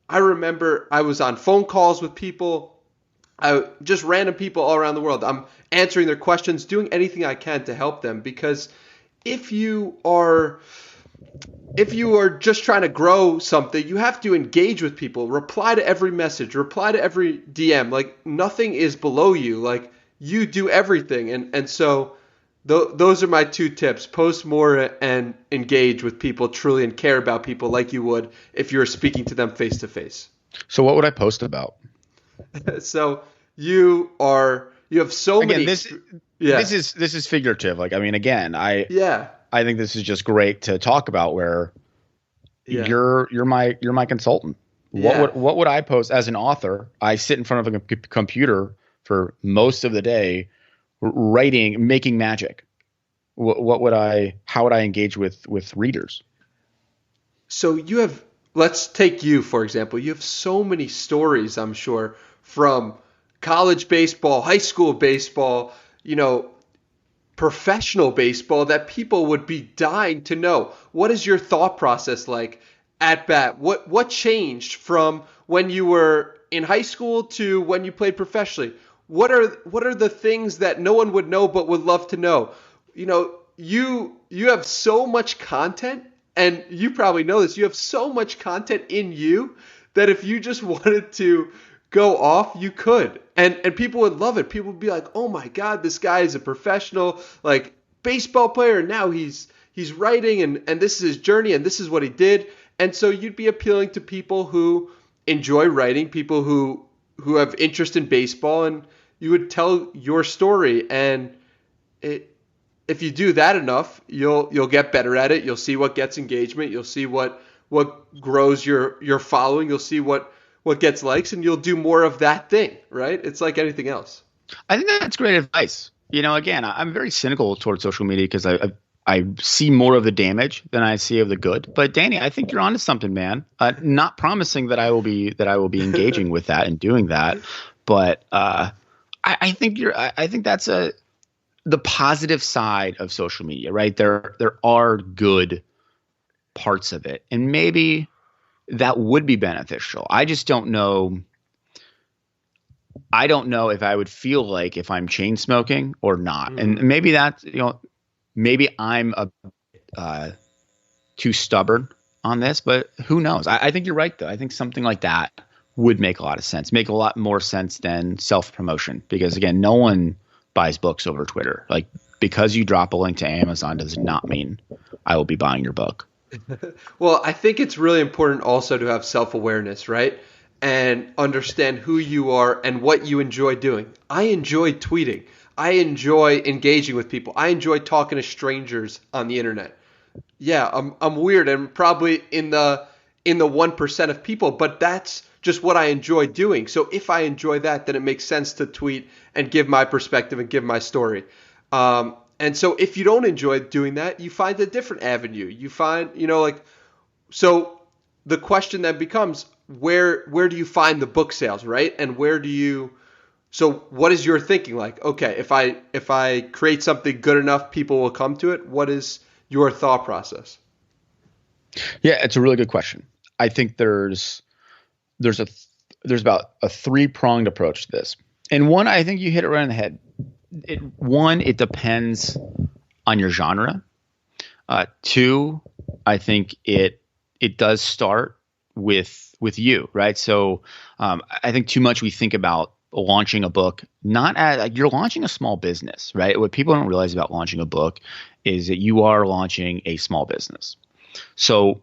I remember I was on phone calls with people. Just random people all around the world. I'm answering their questions, doing anything I can to help them, because if you are just trying to grow something, you have to engage with people, reply to every message, reply to every DM. Like nothing is below you. Like you do everything. And so those are my 2 tips. Post more and engage with people truly and care about people like you would if you were speaking to them face to face. So what would I post about? So you have so many. This is figurative. Like, I mean, again, I think this is just great to talk about. Where you're my consultant. Yeah. What would I post as an author? I sit in front of a computer for most of the day, writing, making magic. How would I engage with readers? So let's take you, for example. You have so many stories, I'm sure, from college baseball, high school baseball, professional baseball, that people would be dying to know. What is your thought process like at bat? What changed from when you were in high school to when you played professionally? What are the things that no one would know but would love to know? You have so much content, and you probably know this. You have so much content in you that if you just wanted to go off, you could. And people would love it. People would be like, oh my God, this guy is a professional like baseball player, and now he's writing, and this is his journey, and this is what he did. And so you'd be appealing to people who enjoy writing, people who have interest in baseball, and you would tell your story. And if you do that enough, you'll get better at it. You'll see what gets engagement. You'll see what grows your following. You'll see what gets likes, and you'll do more of that thing, right? It's like anything else. I think that's great advice. Again, I'm very cynical towards social media because I see more of the damage than I see of the good. But Danny, I think you're onto something, man. Not promising that I will be engaging with that and doing that, but I think that's the positive side of social media, right? There are good parts of it, and maybe that would be beneficial. I just don't know. I don't know if I would feel like if I'm chain smoking or not. And maybe that's, maybe I'm too stubborn on this, but who knows? I think you're right, though. I think something like that would make a lot of sense, make a lot more sense than self-promotion, because again, no one buys books over Twitter. Like, because you drop a link to Amazon does not mean I will be buying your book. Well, I think it's really important also to have self-awareness, right? And understand who you are and what you enjoy doing. I enjoy tweeting. I enjoy engaging with people. I enjoy talking to strangers on the internet. Yeah, I'm weird and probably in the 1% of people, but that's just what I enjoy doing. So if I enjoy that, then it makes sense to tweet and give my perspective and give my story. And so if you don't enjoy doing that, you find a different avenue. You find, so the question then becomes, where do you find the book sales, right? And so what is your thinking? Like, okay, if I create something good enough, people will come to it. What is your thought process? Yeah, it's a really good question. I think there's about a three-pronged approach to this. And one, I think you hit it right on the head. It depends on your genre. Two, I think it does start with you, right? So I think too much we think about launching a book, not as like you're launching a small business, right? What people don't realize about launching a book is that you are launching a small business. So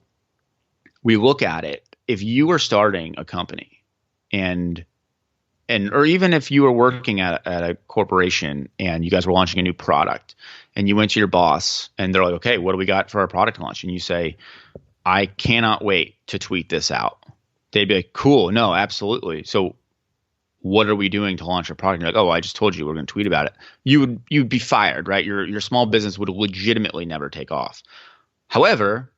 we look at it, if you are starting a company or even if you were working at a corporation and you guys were launching a new product and you went to your boss and they're like, okay, what do we got for our product launch? And you say, I cannot wait to tweet this out. They'd be like, cool. No, absolutely. So what are we doing to launch a product? And you're like, oh, I just told you we're going to tweet about it. You'd be fired, right? Your small business would legitimately never take off. However,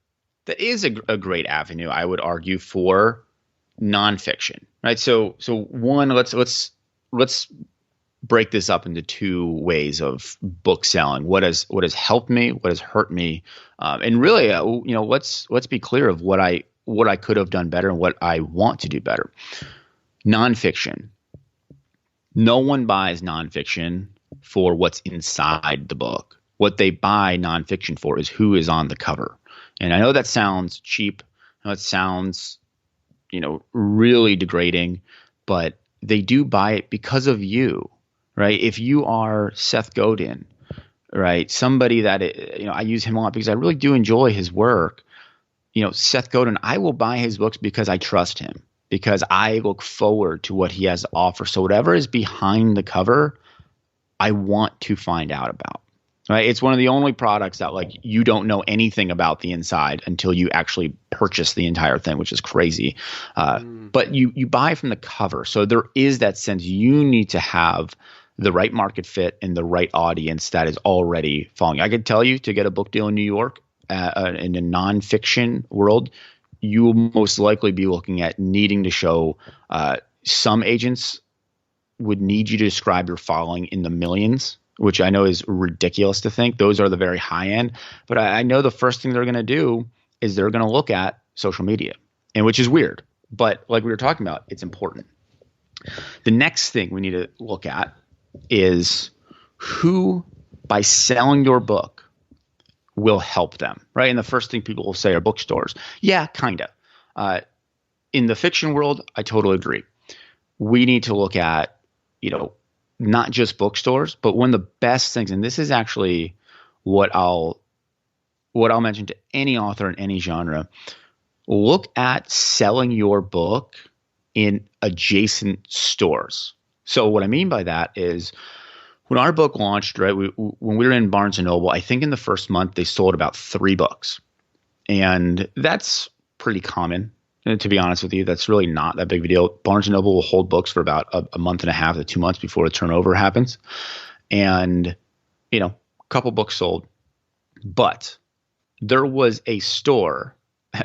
that is a great avenue, I would argue, for nonfiction, right? So one, let's break this up into two ways of book selling. What has helped me? What has hurt me? And really, let's be clear of what I could have done better and what I want to do better. Nonfiction. No one buys nonfiction for what's inside the book. What they buy nonfiction for is who is on the cover. And I know that sounds cheap. I know it sounds, really degrading, but they do buy it because of you, right? If you are Seth Godin, right? Somebody that, I use him a lot because I really do enjoy his work. Seth Godin, I will buy his books because I trust him, because I look forward to what he has to offer. So whatever is behind the cover, I want to find out about. Right? It's one of the only products that you don't know anything about the inside until you actually purchase the entire thing, which is crazy. But you buy from the cover. So there is that sense you need to have the right market fit and the right audience that is already following. I could tell you, to get a book deal in New York in a nonfiction world, you will most likely be looking at needing to show some agents would need you to describe your following in the millions, which I know is ridiculous to think. Those are the very high end. But I know the first thing they're going to do is they're going to look at social media, and which is weird. But like we were talking about, it's important. The next thing we need to look at is who, by selling your book, will help them, right? And the first thing people will say are bookstores. Yeah, kind of. In the fiction world, I totally agree. We need to look at, not just bookstores, but one of the best things, and this is actually what I'll mention to any author in any genre, look at selling your book in adjacent stores. So what I mean by that is when our book launched, right, when we were in Barnes & Noble, I think in the first month they sold about 3 books. And that's pretty common. And to be honest with you, that's really not that big of a deal. Barnes & Noble will hold books for about a month and a half to 2 months before the turnover happens. And, a couple books sold. But there was a store,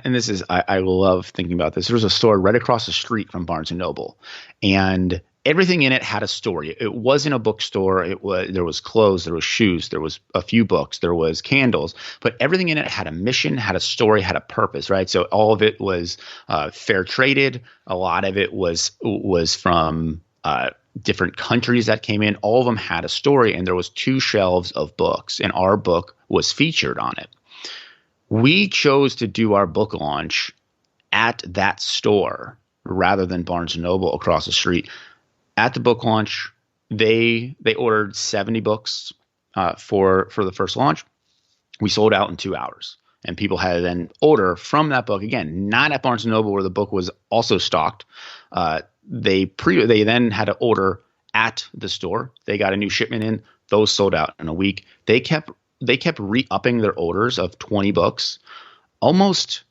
and this is, I love thinking about this. There was a store right across the street from Barnes & Noble. And everything in it had a story. It wasn't a bookstore. There was clothes, there was shoes, there was a few books, there was candles, but everything in it had a mission, had a story, had a purpose, right? So all of it was fair traded. A lot of it was from different countries that came in. All of them had a story, and there was 2 shelves of books, and our book was featured on it. We chose to do our book launch at that store rather than Barnes & Noble across the street. At the book launch, they ordered 70 books for the first launch. We sold out in 2 hours, and people had to then order from that book again, not at Barnes & Noble where the book was also stocked. They then had to order at the store. They got a new shipment in; those sold out in a week. They kept re-upping their orders of 20 books almost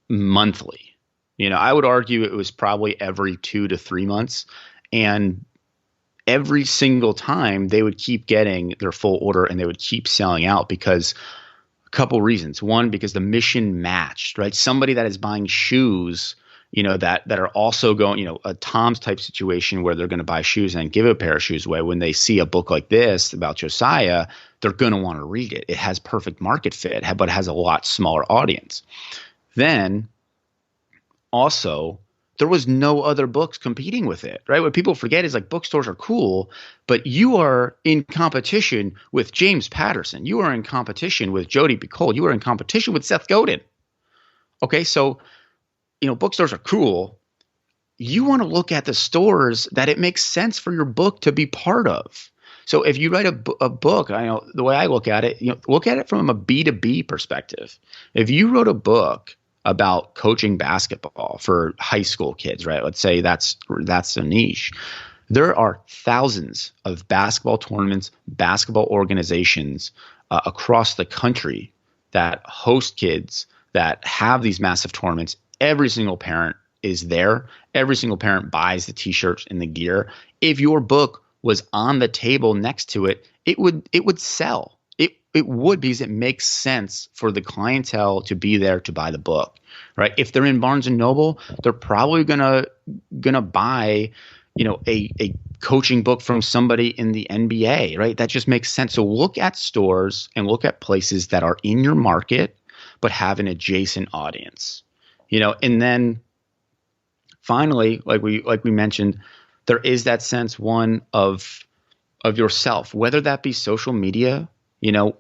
monthly. I would argue it was probably every 2 to 3 months. And every single time they would keep getting their full order and they would keep selling out because A couple reasons. One, because the mission matched, right? Somebody that is buying shoes, that are also going, a Tom's type situation where they're going to buy shoes and give a pair of shoes away. When they see a book like this about Josiah, they're going to want to read it. It has perfect market fit, but it has a lot smaller audience. Then also, there was no other books competing with it, right? What people forget is like bookstores are cool, but you are in competition with James Patterson. You are in competition with Jodi Picoult. You are in competition with Seth Godin. Okay, so bookstores are cool. You want to look at the stores that it makes sense for your book to be part of. So if you write a book, I know the way I look at it, look at it from a B2B perspective. If you wrote a book about coaching basketball for high school kids, right? Let's say that's a niche. There are thousands of basketball tournaments, basketball organizations across the country that host kids that have these massive tournaments. Every single parent is there. Every single parent buys the t-shirts and the gear. If your book was on the table next to it, it would sell. It would, because it makes sense for the clientele to be there to buy the book, right? If they're in Barnes and Noble, they're probably gonna buy, a coaching book from somebody in the NBA, right? That just makes sense. So look at stores and look at places that are in your market but have an adjacent audience. And then finally, like we mentioned, there is that sense, one, of yourself, whether that be social media,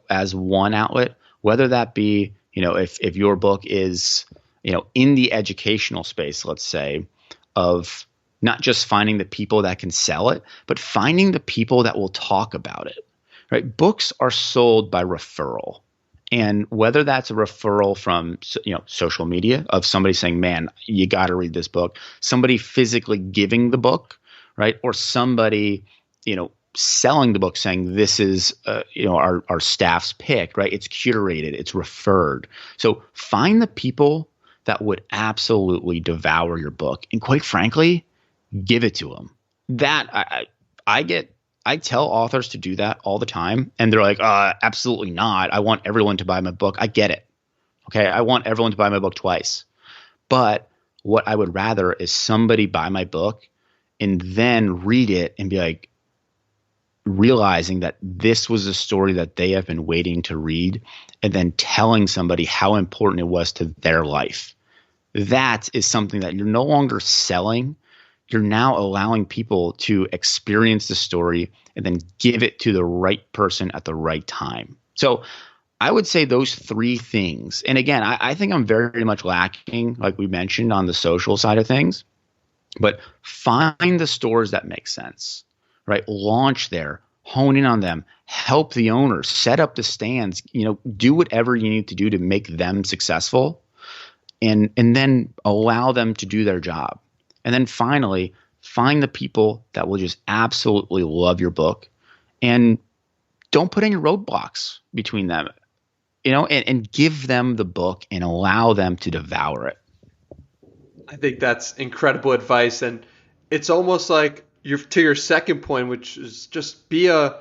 as one outlet, whether that be, if your book is, in the educational space, let's say, of not just finding the people that can sell it, but finding the people that will talk about it, right? Books are sold by referral. And whether that's a referral from, social media of somebody saying, man, you got to read this book, somebody physically giving the book, right? Or somebody, selling the book saying this is, our staff's pick, right? It's curated, it's referred. So find the people that would absolutely devour your book. And quite frankly, give it to them. That I tell authors to do that all the time, and they're like, absolutely not. I want everyone to buy my book. I get it. Okay, I want everyone to buy my book twice. But what I would rather is somebody buy my book and then read it and be like, realizing that this was a story that they have been waiting to read, and then telling somebody how important it was to their life. That is something that you're no longer selling. You're now allowing people to experience the story and then give it to the right person at the right time. So I would say those three things. And again, I think I'm very much lacking, like we mentioned, on the social side of things. But find the stores that make sense, right? Launch there, hone in on them, help the owners, set up the stands, do whatever you need to do to make them successful, and then allow them to do their job. And then finally, find the people that will just absolutely love your book, and don't put any roadblocks between them, and give them the book and allow them to devour it. I think that's incredible advice. And it's almost like to your second point, which is just be a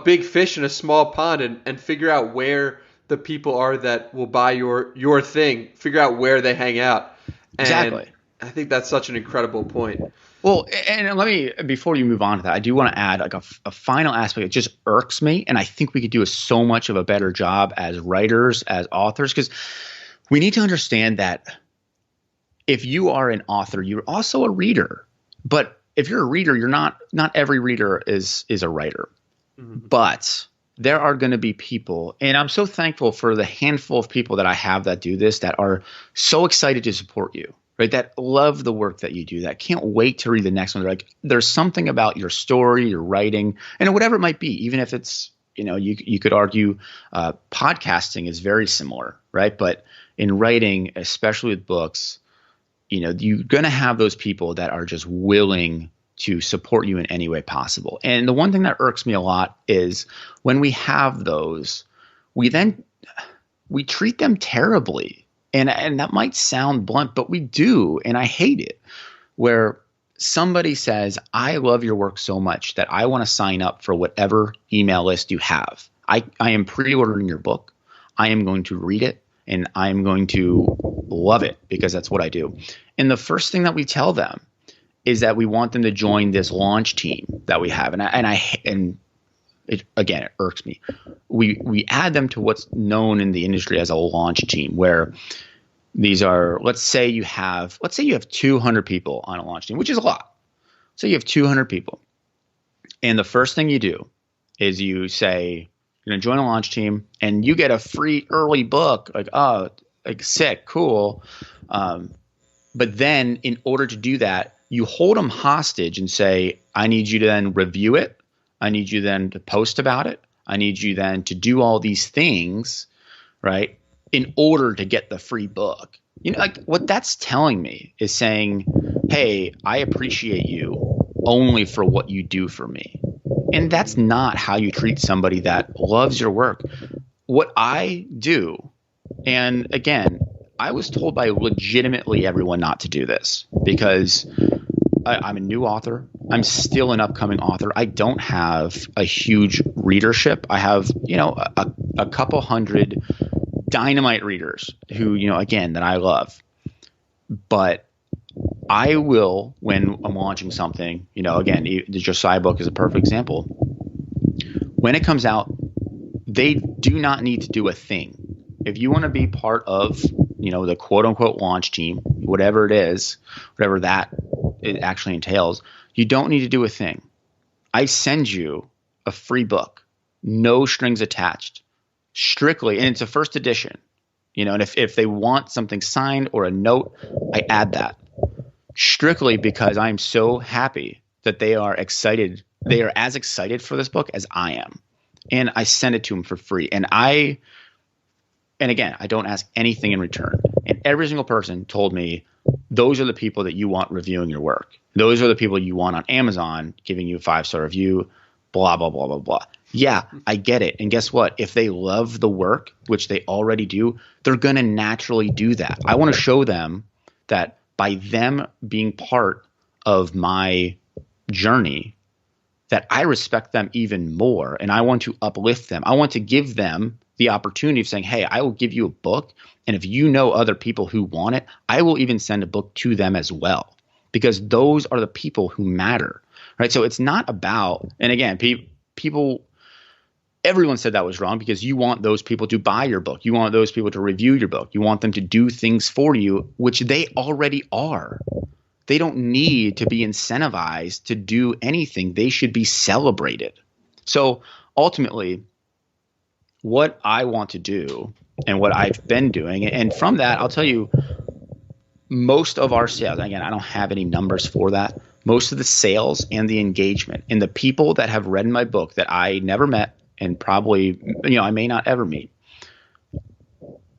big fish in a small pond and figure out where the people are that will buy your thing, figure out where they hang out. And exactly. I think that's such an incredible point. Well, and let me, before you move on to that, I do want to add like a final aspect that just irks me. And I think we could do so much of a better job as writers, as authors, because we need to understand that if you are an author, you're also a reader. But if you're a reader, you're not every reader is a writer. Mm-hmm. But there are going to be people, and I'm so thankful for the handful of people that I have that do this, that are so excited to support you, right? That love the work that you do, that can't wait to read the next one. They're like, there's something about your story, your writing, and whatever it might be, even if it's, you could argue podcasting is very similar, right? But in writing, especially with books, you're going to have those people that are just willing to support you in any way possible. And the one thing that irks me a lot is when we have those, we treat them terribly. And that might sound blunt, but we do. And I hate it, where somebody says, I love your work so much that I want to sign up for whatever email list you have. I am pre-ordering your book. I am going to read it and I am going to love it because that's what I do. And the first thing that we tell them is that we want them to join this launch team that we have. And it, again, it irks me. We add them to what's known in the industry as a launch team, where these are, let's say you have 200 people on a launch team, which is a lot. So you have 200 people. And the first thing you do is you say, you're going to join a launch team and you get a free early book. Like, oh, like sick, cool. But then in order to do that, you hold them hostage and say, I need you to then review it. I need you then to post about it. I need you then to do all these things, right, in order to get the free book. You know, like what that's telling me is saying, hey, I appreciate you only for what you do for me. And that's not how you treat somebody that loves your work. What I do, and again, I was told by legitimately everyone not to do this because I'm a new author. I'm still an upcoming author. I don't have a huge readership. I have, a couple hundred dynamite readers who, again, that I love. But I will, when I'm launching something, again, the Josiah book is a perfect example. When it comes out, they do not need to do a thing. If you want to be part of, the quote unquote launch team, whatever it is, whatever that it actually entails, you don't need to do a thing. I send you a free book, no strings attached, strictly, and it's a first edition, and if they want something signed or a note, I add that strictly because I'm so happy that they are excited. They are as excited for this book as I am, and I send it to them for free. And again, I don't ask anything in return. And every single person told me, those are the people that you want reviewing your work. Those are the people you want on Amazon giving you a 5-star review, blah, blah, blah, blah, blah. Yeah, I get it. And guess what? If they love the work, which they already do, they're going to naturally do that. I want to show them that by them being part of my journey, that I respect them even more. And I want to uplift them. I want to give them the opportunity of saying, hey, I will give you a book. And if you know other people who want it, I will even send a book to them as well, because those are the people who matter, right? So it's not about, and again, people, everyone said that was wrong because you want those people to buy your book. You want those people to review your book. You want them to do things for you, which they already are. They don't need to be incentivized to do anything. They should be celebrated. So ultimately, what I want to do and what I've been doing, and from that, I'll tell you, most of our sales, again, I don't have any numbers for that. Most of the sales and the engagement and the people that have read my book that I never met and probably, I may not ever meet.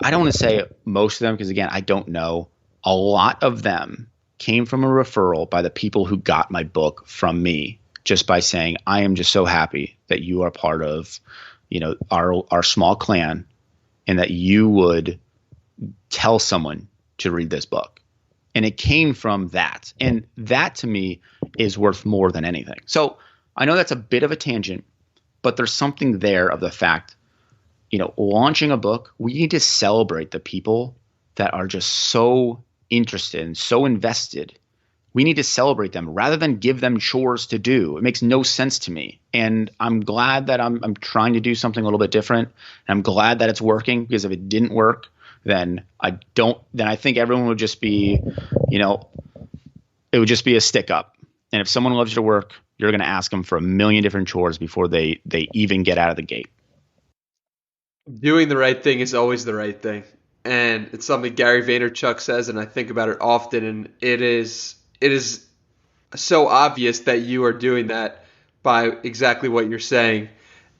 I don't want to say most of them because, again, I don't know. A lot of them came from a referral by the people who got my book from me, just by saying, I am just so happy that you are part of our small clan, and that you would tell someone to read this book. And it came from that. And that to me is worth more than anything. So I know that's a bit of a tangent, but there's something there of the fact, launching a book, we need to celebrate the people that are just so interested and so invested. We need to celebrate them rather than give them chores to do. It makes no sense to me. And I'm glad that I'm trying to do something a little bit different. And I'm glad that it's working, because if it didn't work, then I think everyone would just be, it would just be a stick up. And if someone loves your work, you're going to ask them for a million different chores before they even get out of the gate. Doing the right thing is always the right thing. And it's something Gary Vaynerchuk says, and I think about it often, and it is so obvious that you are doing that by exactly what you're saying.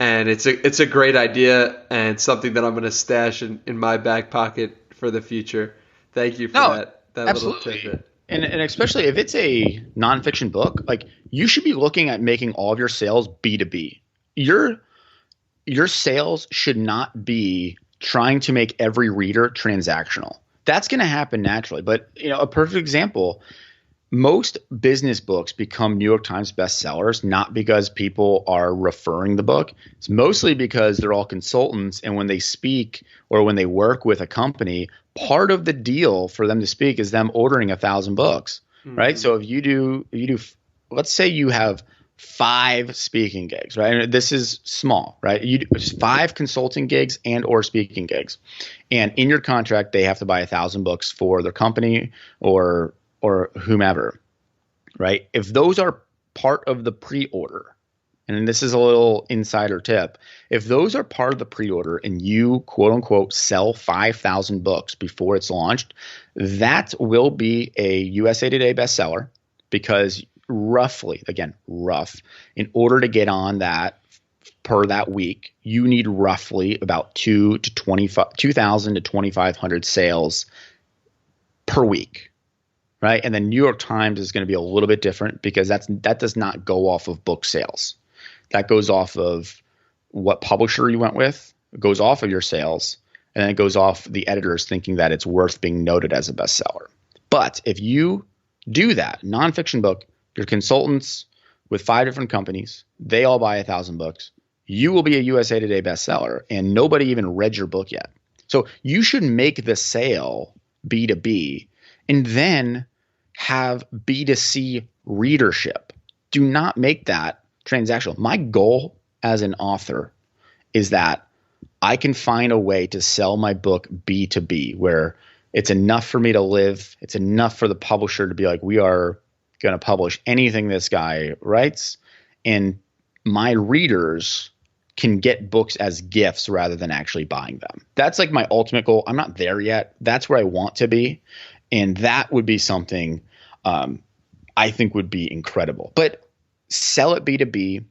And it's a great idea and something that I'm going to stash in my back pocket for the future. Thank you for that absolutely. Little tidbit. And especially if it's a nonfiction book, like, you should be looking at making all of your sales B2B. Your sales should not be trying to make every reader transactional. That's going to happen naturally. But, a perfect example, most business books become New York Times bestsellers, not because people are referring the book. It's mostly because they're all consultants. And when they speak or when they work with a company, part of the deal for them to speak is them ordering 1,000 books, right? So if you do, let's say you have 5 speaking gigs, right? And this is small, right? You do 5 consulting gigs and or speaking gigs. And in your contract, they have to buy 1,000 books for their company or whomever, right? If those are part of the pre-order, and this is a little insider tip, if those are part of the pre-order and you quote unquote sell 5,000 books before it's launched, that will be a USA Today bestseller because roughly, again, in order to get on that per that week, you need roughly about 2,000 to 2,500 sales per week. Right. And then New York Times is going to be a little bit different because that does not go off of book sales. That goes off of what publisher you went with. It goes off of your sales. And then it goes off the editors thinking that it's worth being noted as a bestseller. But if you do that nonfiction book, your consultants with 5 different companies, they all buy 1,000 books. You will be a USA Today bestseller and nobody even read your book yet. So you should make the sale B2B and then have B2C readership. Do not make that transactional. My goal as an author is that I can find a way to sell my book B2B where it's enough for me to live. It's enough for the publisher to be like, we are going to publish anything this guy writes. And my readers can get books as gifts rather than actually buying them. That's like my ultimate goal. I'm not there yet. That's where I want to be. And that would be something I think would be incredible. But sell it B2B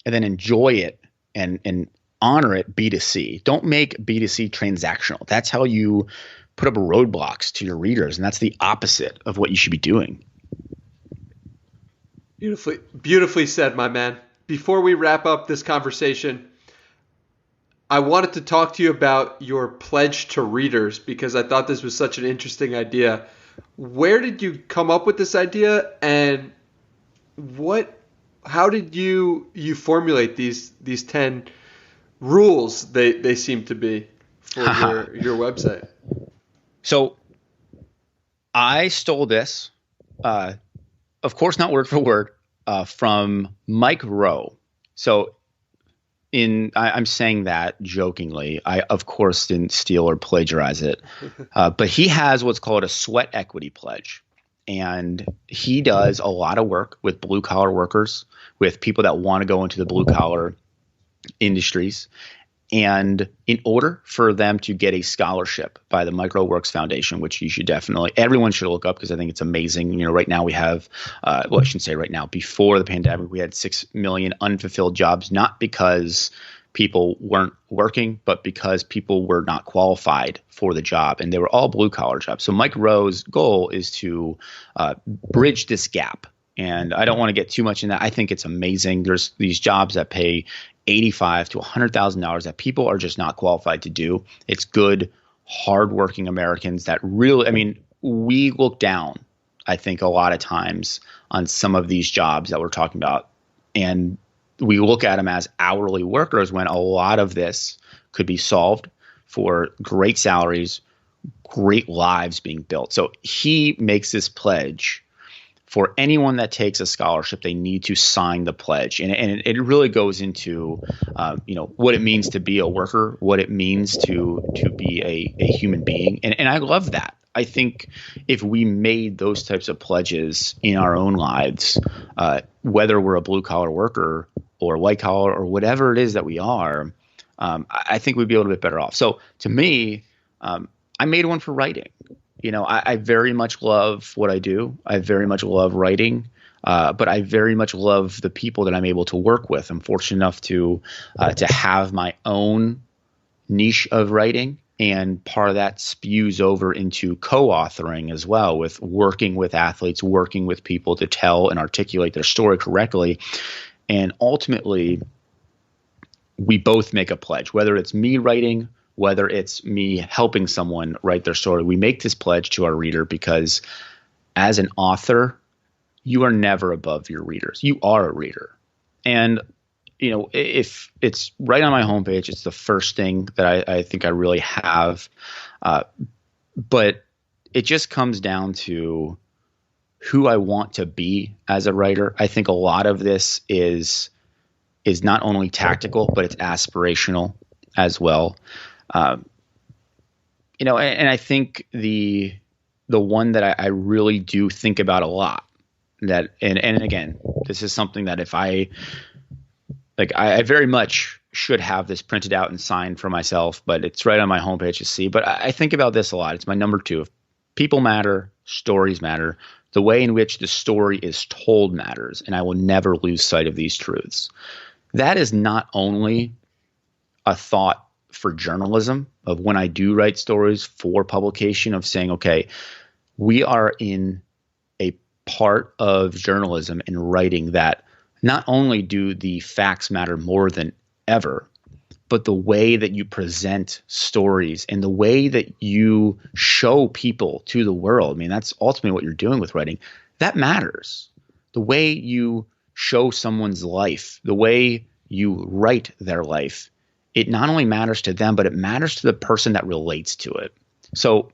and then enjoy it and honor it B2C. Don't make B2C transactional. That's how you put up roadblocks to your readers. And that's the opposite of what you should be doing. Beautifully said, my man. Before we wrap up this conversation, I wanted to talk to you about your pledge to readers because I thought this was such an interesting idea. Where did you come up with this idea, and how did you formulate these 10 rules they seem to be for your website? So I stole this, of course not word for word, from Mike Rowe. So I'm saying that jokingly. I, of course, didn't steal or plagiarize it. But he has what's called a sweat equity pledge. And he does a lot of work with blue collar workers, with people that want to go into the blue collar industries. And in order for them to get a scholarship by the Microworks Foundation, which you should everyone should look up because I think it's amazing. You know, right now we have, I shouldn't say right now, before the pandemic, we had 6 million unfulfilled jobs, not because people weren't working, but because people were not qualified for the job. And they were all blue collar jobs. So Mike Rowe's goal is to bridge this gap. And I don't want to get too much in that. I think it's amazing. There's these jobs that pay $85,000 to $100,000 that people are just not qualified to do. It's good, hardworking Americans that really, we look down, I think, a lot of times on some of these jobs that we're talking about. And we look at them as hourly workers when a lot of this could be solved for great salaries, great lives being built. So he makes this pledge. For anyone that takes a scholarship, they need to sign the pledge. And it really goes into, what it means to be a worker, what it means to be a human being. And I love that. I think if we made those types of pledges in our own lives, whether we're a blue collar worker or white collar or whatever it is that we are, I think we'd be a little bit better off. So to me, I made one for writing. I very much love what I do. I very much love writing, but I very much love the people that I'm able to work with. I'm fortunate enough to have my own niche of writing, and part of that spews over into co-authoring as well, with working with athletes, working with people to tell and articulate their story correctly. And ultimately, we both make a pledge, whether it's me writing, whether it's me helping someone write their story. We make this pledge to our reader because as an author, you are never above your readers. You are a reader. And, if it's right on my homepage, it's the first thing that I think I really have. But it just comes down to who I want to be as a writer. I think a lot of this is not only tactical, but it's aspirational as well. And I think the one that I really do think about a lot, that, and again, this is something that if I very much should have this printed out and signed for myself, but it's right on my homepage to see. But I think about this a lot. It's my number 2. People matter, stories matter. The way in which the story is told matters, and I will never lose sight of these truths. That is not only a thought for journalism, of when I do write stories for publication, of saying, okay, we are in a part of journalism and writing that not only do the facts matter more than ever, but the way that you present stories and the way that you show people to the world. I mean, that's ultimately what you're doing with writing. That matters. The way you show someone's life, the way you write their life, it not only matters to them, but it matters to the person that relates to it. So,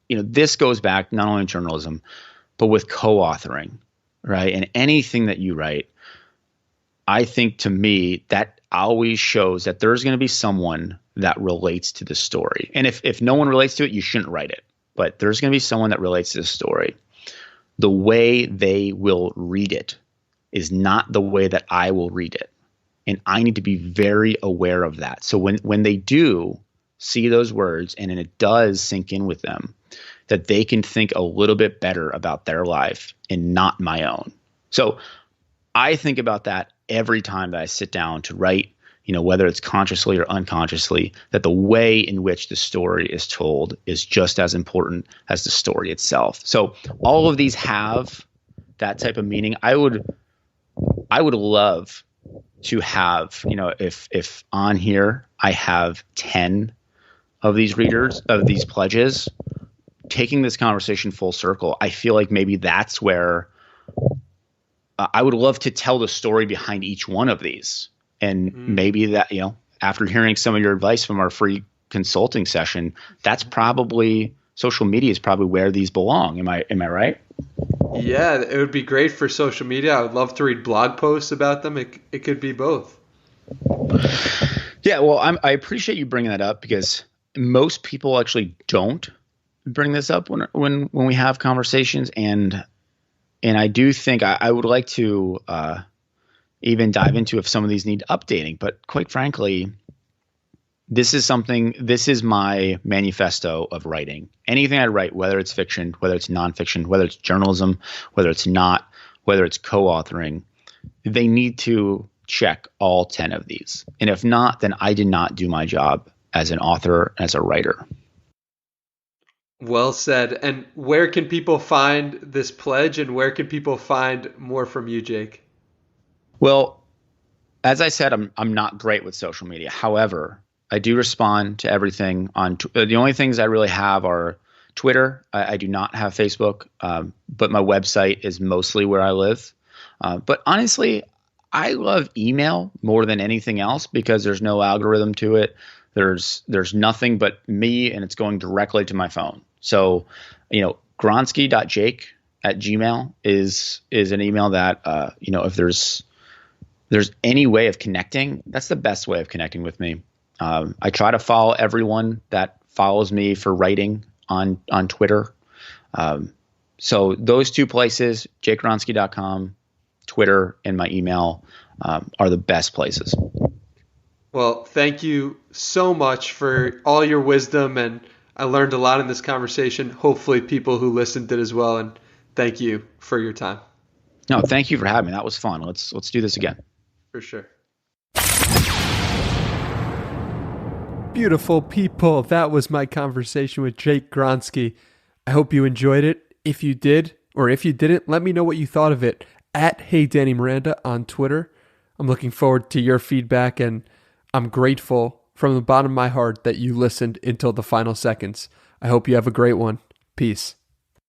this goes back not only in journalism, but with co-authoring, right? And anything that you write, I think, to me, that always shows that there's going to be someone that relates to the story. And if no one relates to it, you shouldn't write it. But there's going to be someone that relates to the story. The way they will read it is not the way that I will read it. And I need to be very aware of that. So when they do see those words and it does sink in with them, that they can think a little bit better about their life and not my own. So I think about that every time that I sit down to write, whether it's consciously or unconsciously, that the way in which the story is told is just as important as the story itself. So all of these have that type of meaning. I would love to have, if on here I have 10 of these readers, of these pledges, taking this conversation full circle, I feel like maybe that's where I would love to tell the story behind each one of these. And maybe that, after hearing some of your advice from our free consulting session, that's probably, social media is probably where these belong. Am I right? Yeah, it would be great for social media. I would love to read blog posts about them. It could be both. Yeah, well, I appreciate you bringing that up, because most people actually don't bring this up when we have conversations, and I do think I would like to even dive into if some of these need updating. But quite frankly, this is my manifesto of writing. Anything I write, whether it's fiction, whether it's nonfiction, whether it's journalism, whether it's not, whether it's co-authoring, they need to check all 10 of these. And if not, then I did not do my job as an author, as a writer. Well said. And where can people find this pledge, and where can people find more from you, Jake? Well, as I said, I'm not great with social media. However, I do respond to everything on the only things I really have are Twitter. I do not have Facebook, but my website is mostly where I live. But honestly, I love email more than anything else, because there's no algorithm to it. There's nothing but me, and it's going directly to my phone. So, gronsky.jake@gmail is an email that, if there's any way of connecting, that's the best way of connecting with me. I try to follow everyone that follows me for writing on Twitter. So those two places, jakegronsky.com, Twitter, and my email are the best places. Well, thank you so much for all your wisdom, and I learned a lot in this conversation. Hopefully people who listened did as well, and thank you for your time. No, thank you for having me. That was fun. Let's do this again. For sure. Beautiful people. That was my conversation with Jake Gronsky. I hope you enjoyed it. If you did, or if you didn't, let me know what you thought of it at HeyDannyMiranda on Twitter. I'm looking forward to your feedback, and I'm grateful from the bottom of my heart that you listened until the final seconds. I hope you have a great one. Peace.